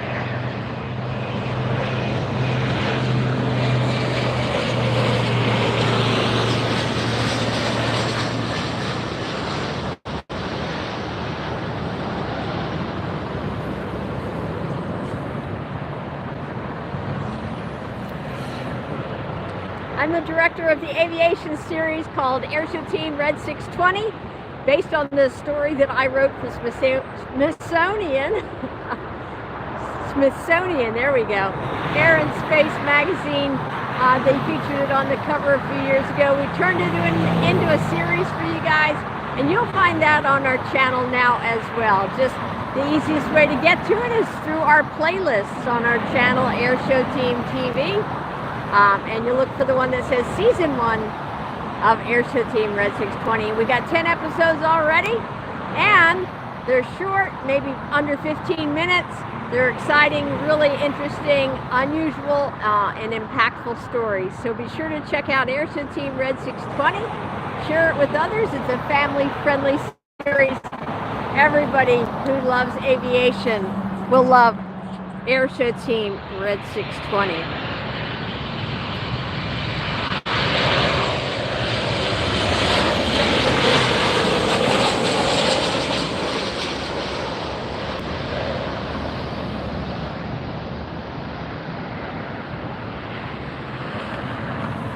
Speaker 1: I'm the director of the Aviation series called Airshow Team Red 620, based on the story that I wrote for Smithsonian. Smithsonian, there we go. Air and Space magazine. They featured it on the cover a few years ago. We turned it into a series for you guys, and you'll find that on our channel now as well. Just the easiest way to get to it is through our playlists on our channel, Airshow Team TV. And you look for the one that says Season 1 of Airshow Team Red 620. We got 10 episodes already, and they're short, maybe under 15 minutes. They're exciting, really interesting, unusual, and impactful stories. So be sure to check out Airshow Team Red 620. Share it with others. It's a family-friendly series. Everybody who loves aviation will love Airshow Team Red 620.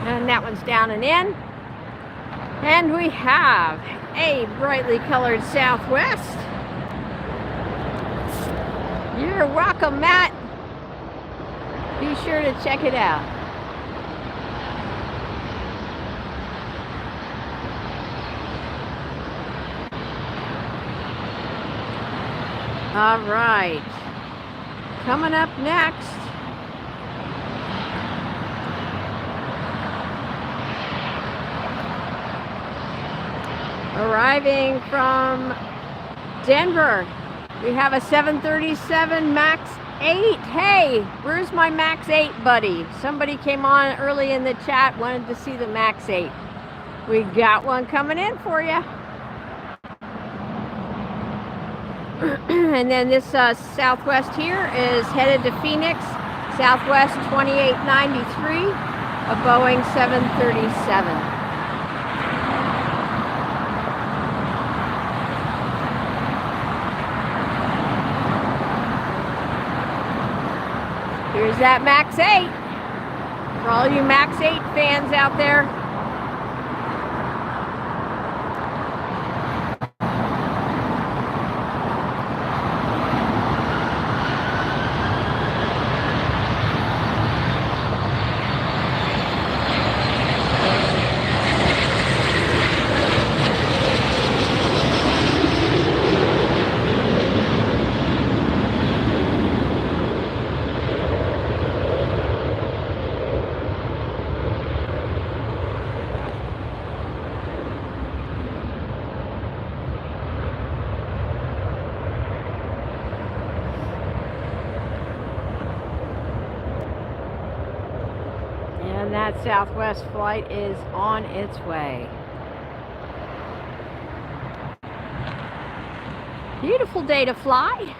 Speaker 1: And that one's down and in. And we have a brightly colored Southwest. You're welcome, Matt. Be sure to check it out. All right. Coming up next, arriving from Denver, we have a 737 MAX 8. Hey, where's my MAX 8 buddy? Somebody came on early in the chat, wanted to see the MAX 8. We got one coming in for you. And then this Southwest here is headed to Phoenix, Southwest 2893, a Boeing 737. Here's that MAX 8. For all you MAX 8 fans out there. And that Southwest flight is on its way. Beautiful day to fly.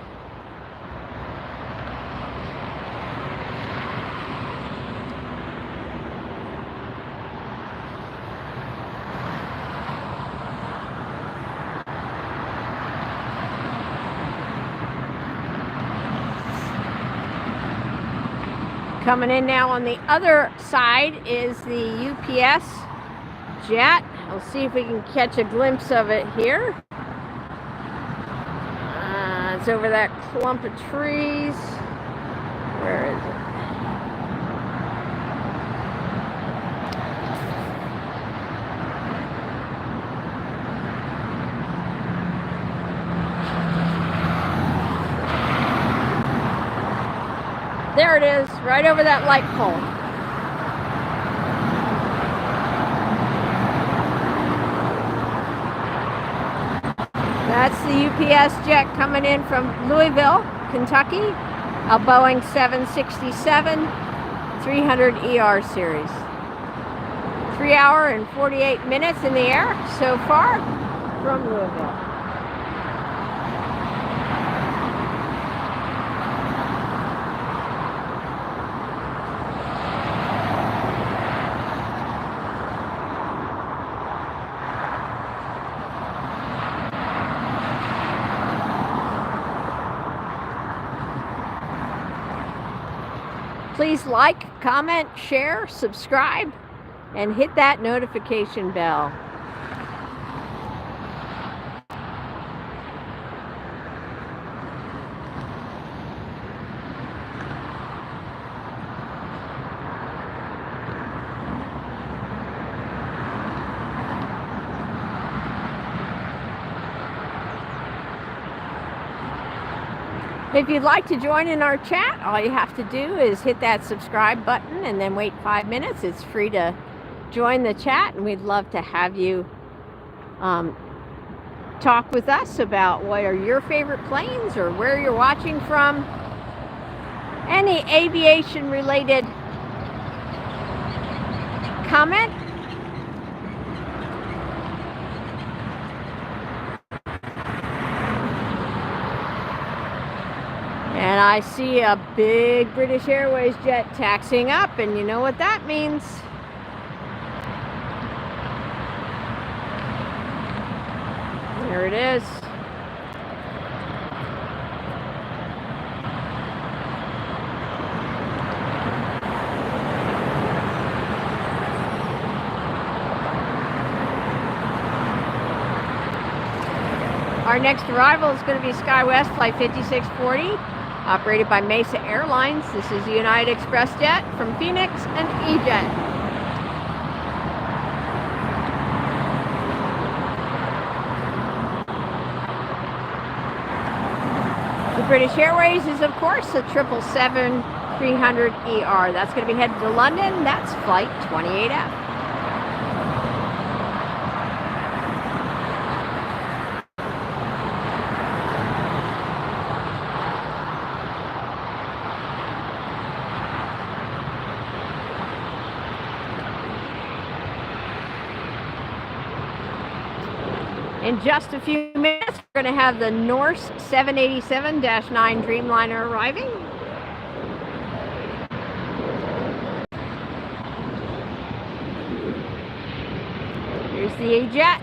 Speaker 1: Coming in now on the other side is the UPS jet. I'll see if we can catch a glimpse of it here. It's over that clump of trees. Where is it? There it is, right over that light pole. That's the UPS jet coming in from Louisville, Kentucky, a Boeing 767 300 ER series. 3 hour and 48 minutes in the air so far from Louisville. Please like, comment, share, subscribe, and hit that notification bell. If you'd like to join in our chat, all you have to do is hit that subscribe button and then wait 5 minutes. It's free to join the chat, and we'd love to have you talk with us about what are your favorite planes or where you're watching from. Any aviation related comment. And I see a big British Airways jet taxiing up, and you know what that means. There it is. Our next arrival is going to be SkyWest Flight 5640, operated by Mesa Airlines. This is a United Express jet from Phoenix and EJet. The British Airways is, of course, the 777-300ER. That's going to be headed to London. That's Flight 28F. In just a few minutes, we're going to have the Norse 787-9 Dreamliner arriving. Here's the EJet.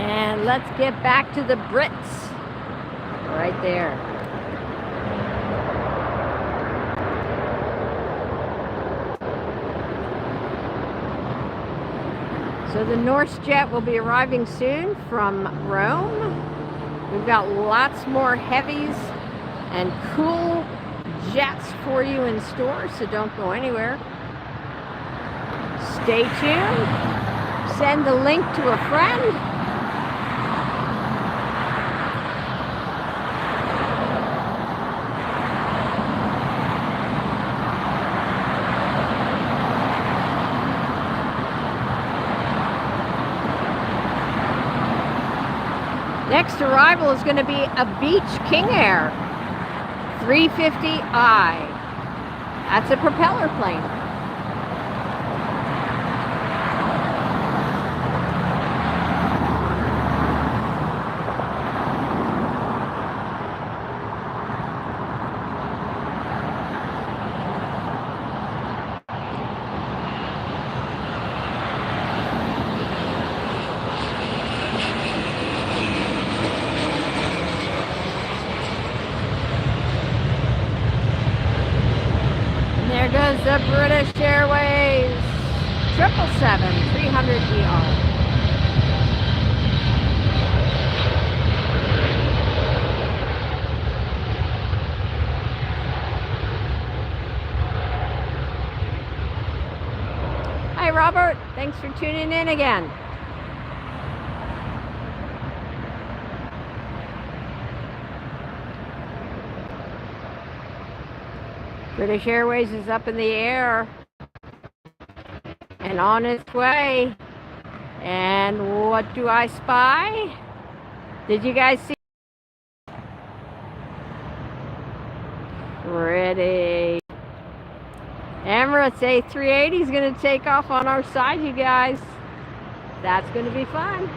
Speaker 1: And let's get back to the Brits, right there. So the Norse jet will be arriving soon from Rome. We've got lots more heavies and cool jets for you in store, so don't go anywhere. Stay tuned. Send the link to a friend. Next arrival is going to be a Beech King Air 350i. That's a propeller plane. There goes the British Airways 777-300ER. Hi, Robert. Thanks for tuning in again. British Airways is up in the air and on its way. And what do I spy? Did you guys see? Pretty. Emirates A380 is going to take off on our side, you guys. That's going to be fun.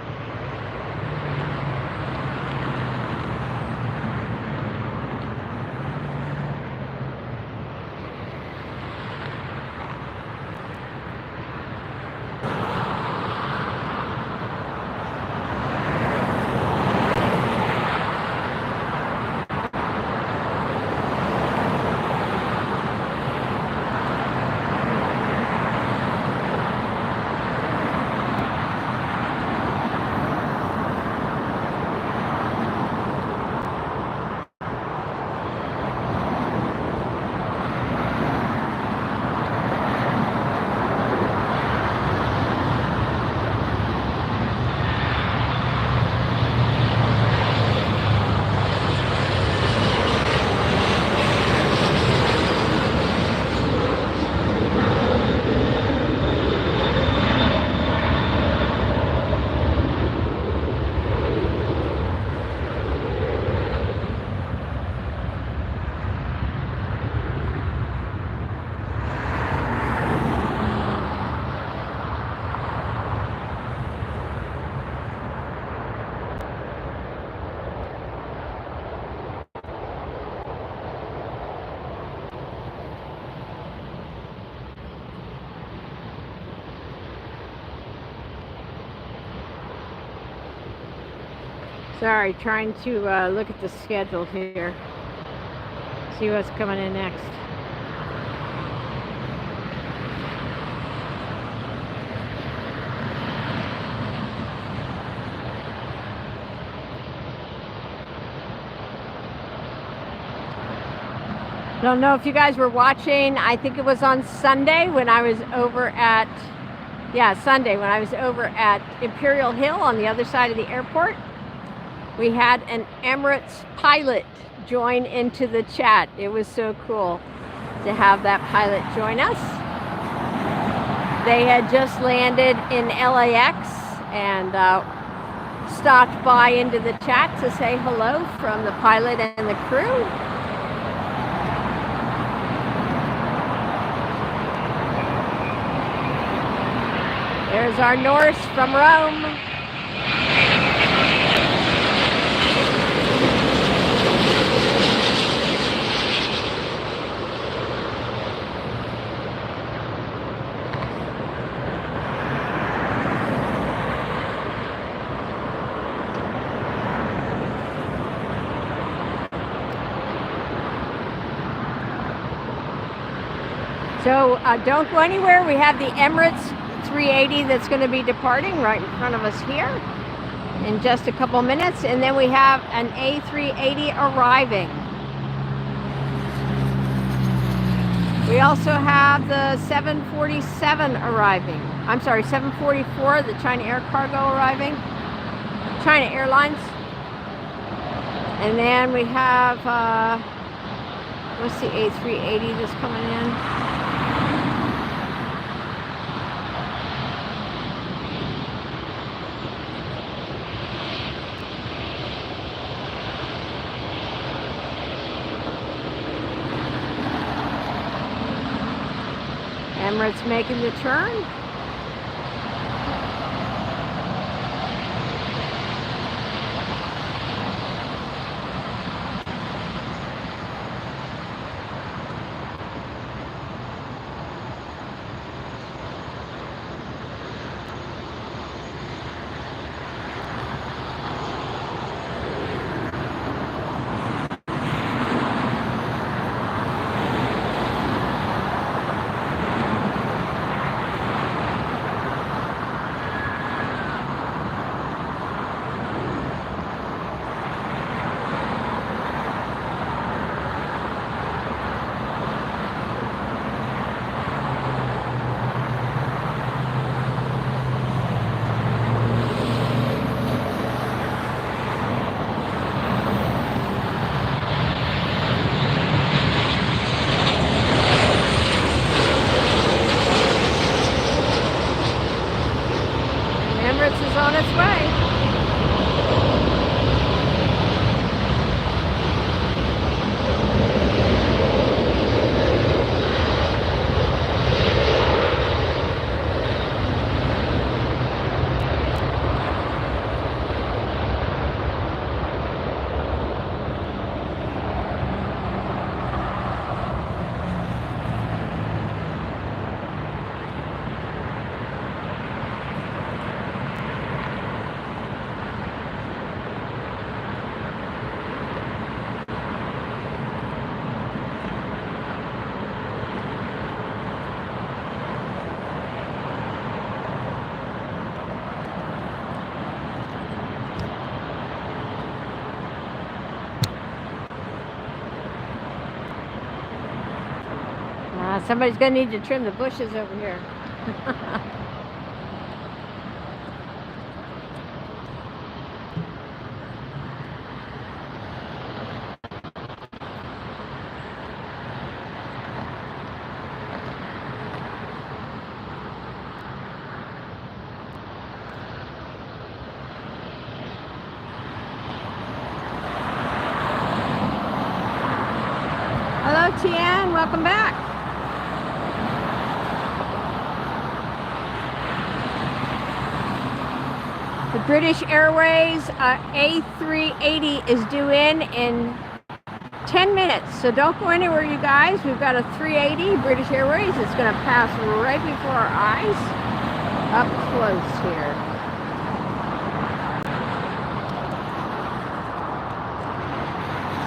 Speaker 1: Sorry, trying to look at the schedule here. See what's coming in next. Don't know if you guys were watching. I think it was on Sunday when I was over at, Sunday when I was over at Imperial Hill on the other side of the airport. We had an Emirates pilot join into the chat. It was so cool to have that pilot join us. They had just landed in LAX and stopped by into the chat to say hello from the pilot and the crew. There's our Norse from Rome. So don't go anywhere. We have the Emirates 380 that's going to be departing right in front of us here in just a couple minutes, and then we have an A380 arriving. We also have the 747 arriving. I'm sorry, 744, the China Air Cargo arriving. China Airlines. And then we have, what's the A380 that's coming in? Emirates making the turn. Is on its way. Somebody's going to need to trim the bushes over here. Hello, Tian. Welcome back. The British Airways A380 is due in 10 minutes, so don't go anywhere, you guys. We've got a 380 British Airways. It's going to pass right before our eyes, up close here.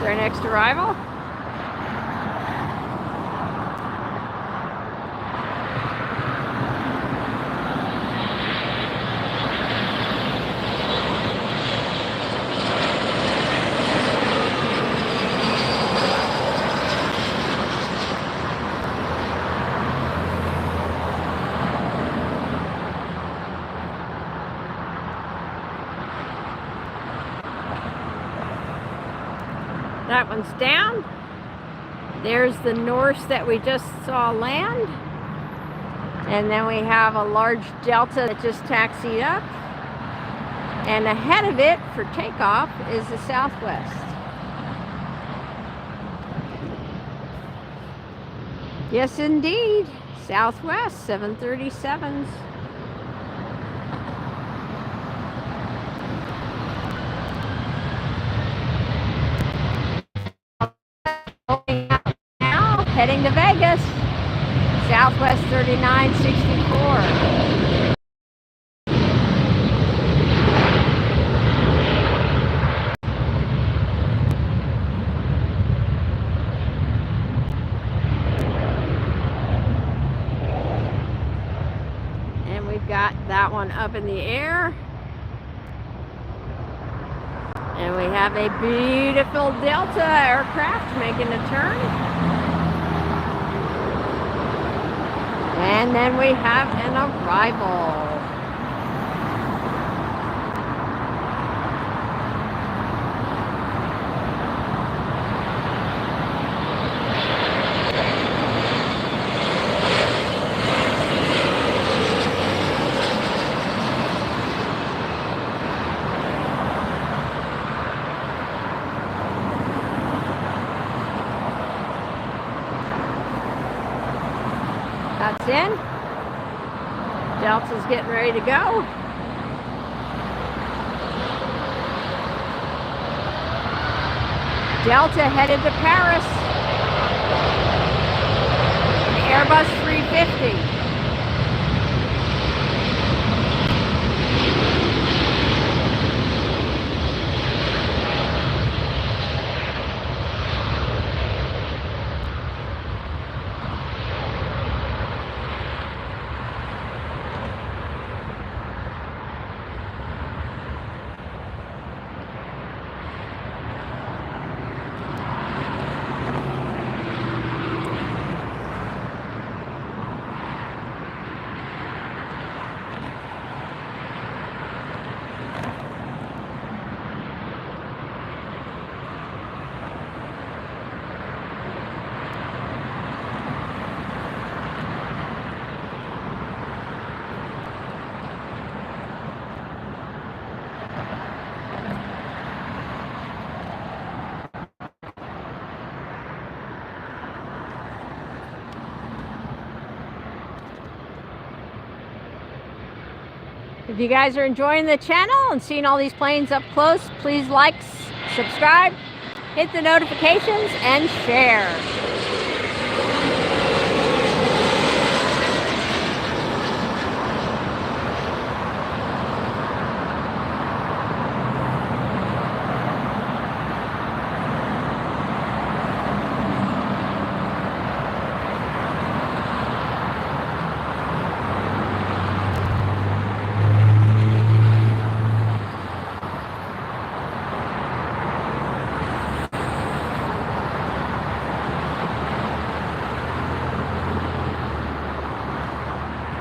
Speaker 1: our next arrival. That one's down. There's the Norse that we just saw land. And then we have a large Delta that just taxied up. And ahead of it for takeoff is the Southwest. Yes, indeed. Southwest 737s. Now heading to Vegas. Southwest 3964. And we've got that one up in the air. And we have a beautiful Delta aircraft making a turn. And then we have an arrival. That's in. Delta's getting ready to go. Delta headed to Paris. An Airbus 350. If you guys are enjoying the channel and seeing all these planes up close, please like, subscribe, hit the notifications, and share.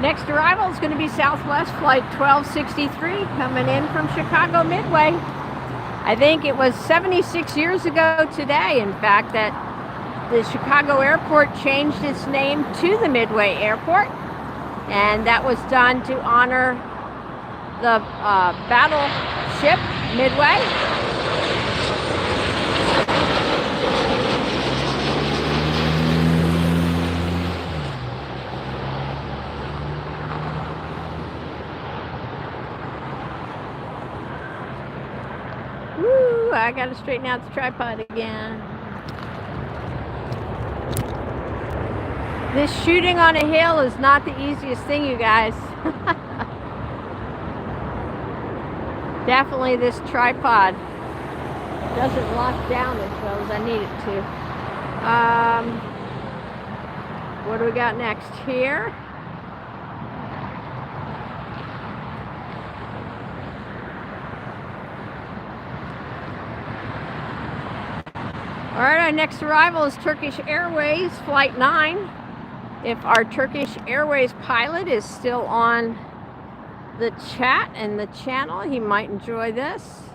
Speaker 1: Next arrival is going to be Southwest Flight 1263 coming in from Chicago Midway. I think it was 76 years ago today, in fact, that the Chicago airport changed its name to the Midway Airport. And that was done to honor the battleship Midway. I gotta straighten out the tripod again. This shooting on a hill is not the easiest thing, you guys. Definitely this tripod. doesn't lock down as well as I need it to. What do we got next here? All right, our next arrival is Turkish Airways Flight 9. If our Turkish Airways pilot is still on the chat and the channel, he might enjoy this.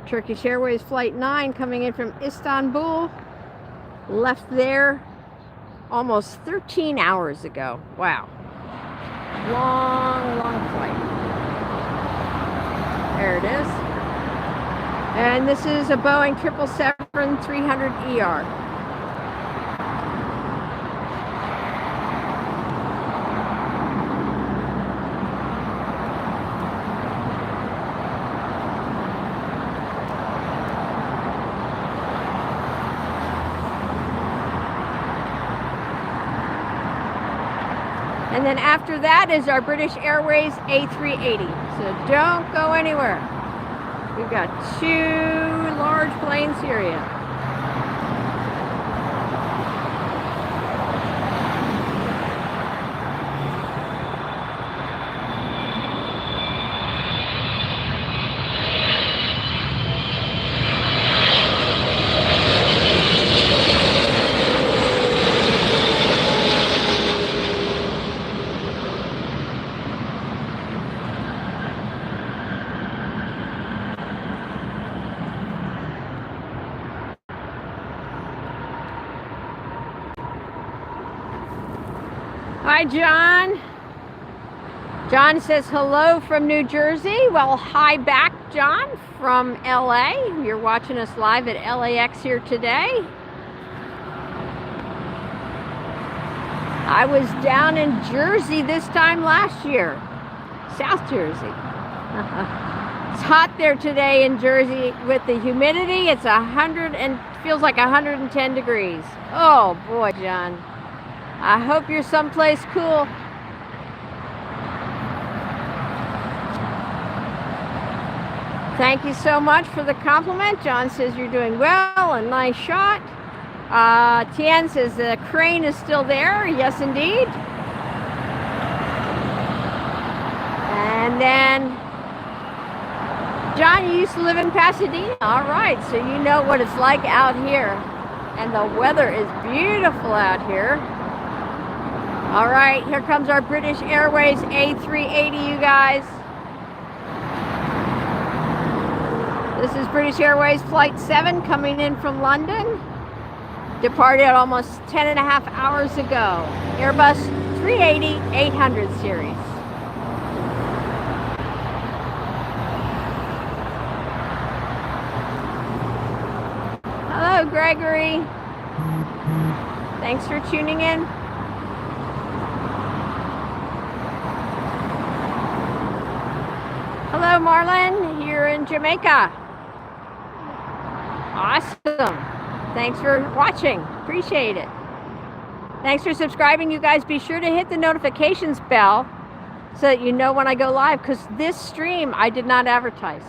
Speaker 1: Turkish Airways Flight 9 coming in from Istanbul. Left there almost 13 hours ago. Wow. Long, long flight. There it is. And this is a Boeing 777-300ER. And then after that is our British Airways A380. So don't go anywhere. We've got 2 large planes here yet. Hi, John. John says hello from New Jersey. Well, hi back, John, from LA. You're watching us live at LAX here today. I was down in Jersey this time last year, South Jersey. It's hot there today in Jersey with the humidity. It's 100 and feels like 110 degrees. Oh boy, John. I hope you're someplace cool. Thank you so much for the compliment. John says you're doing well, a nice shot. Tian says the crane is still there. Yes, indeed. And then, John, you used to live in Pasadena. All right, so you know what it's like out here. And the weather is beautiful out here. All right, here comes our British Airways A380, you guys. This is British Airways Flight 7 coming in from London. Departed almost 10.5 hours ago. Airbus 380-800 series. Hello, Gregory. Thanks for tuning in. Hello, Marlon, here in Jamaica. Awesome. Thanks for watching. Appreciate it. Thanks for subscribing, you guys. Be sure to hit the notifications bell so that you know when I go live, because this stream I did not advertise.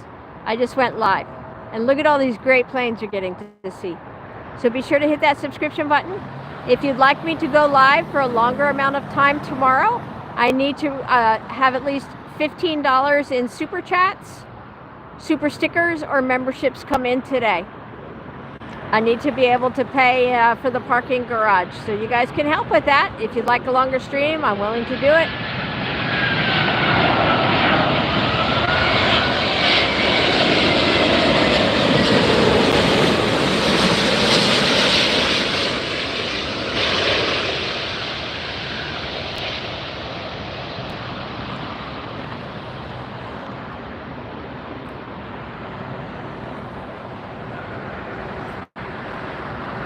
Speaker 1: I just went live. And look at all these great planes you're getting to see. So be sure to hit that subscription button. If you'd like me to go live for a longer amount of time tomorrow, I need to have at least $15 in super chats, super stickers, or memberships come in today. I need to be able to pay for the parking garage. So you guys can help with that. If you'd like a longer stream, I'm willing to do it.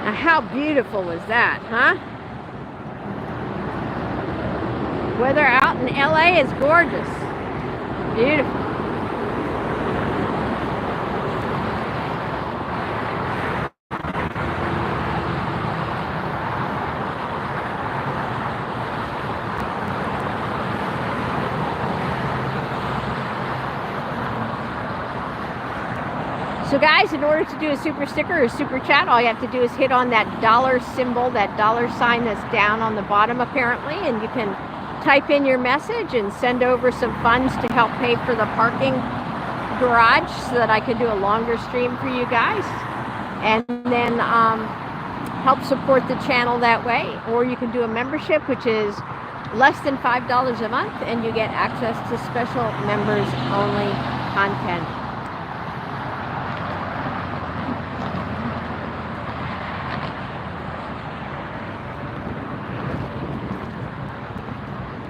Speaker 1: Now, how beautiful was that, huh? Weather out in LA is gorgeous. Beautiful. So guys, in order to do a super sticker or super chat, all you have to do is hit on that dollar symbol, that dollar sign that's down on the bottom apparently, and you can type in your message and send over some funds to help pay for the parking garage so that I can do a longer stream for you guys, and then help support the channel that way. Or you can do a membership, which is less than $5 a month, and you get access to special members only content.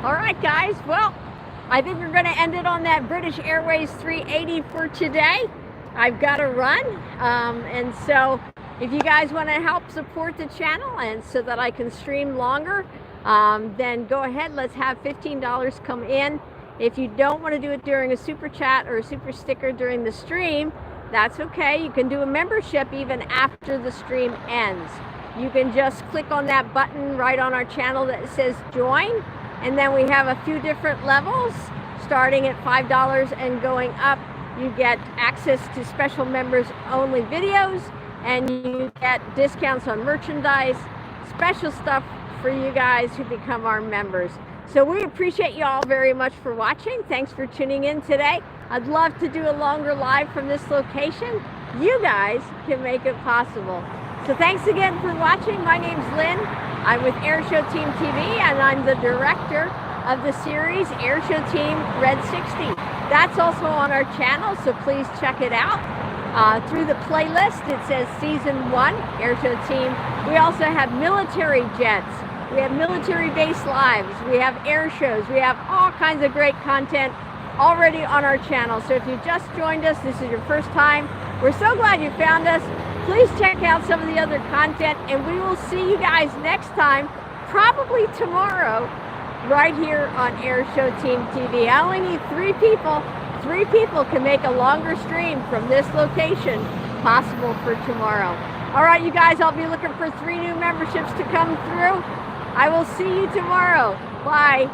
Speaker 1: All right, guys, well, I think we're going to end it on that British Airways 380 for today. I've got to run, and so if you guys want to help support the channel and so that I can stream longer, then go ahead, let's have $15 come in. If you don't want to do it during a super chat or a super sticker during the stream, that's okay. You can do a membership even after the stream ends. You can just click on that button right on our channel that says join. And then we have a few different levels, starting at $5 and going up. You get access to special members only videos, and you get discounts on merchandise, special stuff for you guys who become our members. So we appreciate you all very much for watching. Thanks for tuning in today. I'd love to do a longer live from this location. You guys can make it possible. So thanks again for watching. My name's Lynn. I'm with Airshow Team TV, and I'm the director of the series Airshow Team Red 60. That's also on our channel, so please check it out. Through the playlist, it says Season 1, Airshow Team. We also have military jets. We have military base lives. We have air shows. We have all kinds of great content already on our channel. So if you just joined us, this is your first time, we're so glad you found us. Please check out some of the other content, and we will see you guys next time, probably tomorrow, right here on Airshow Team TV. I only need 3 people. 3 people can make a longer stream from this location possible for tomorrow. All right, you guys, I'll be looking for 3 new memberships to come through. I will see you tomorrow. Bye.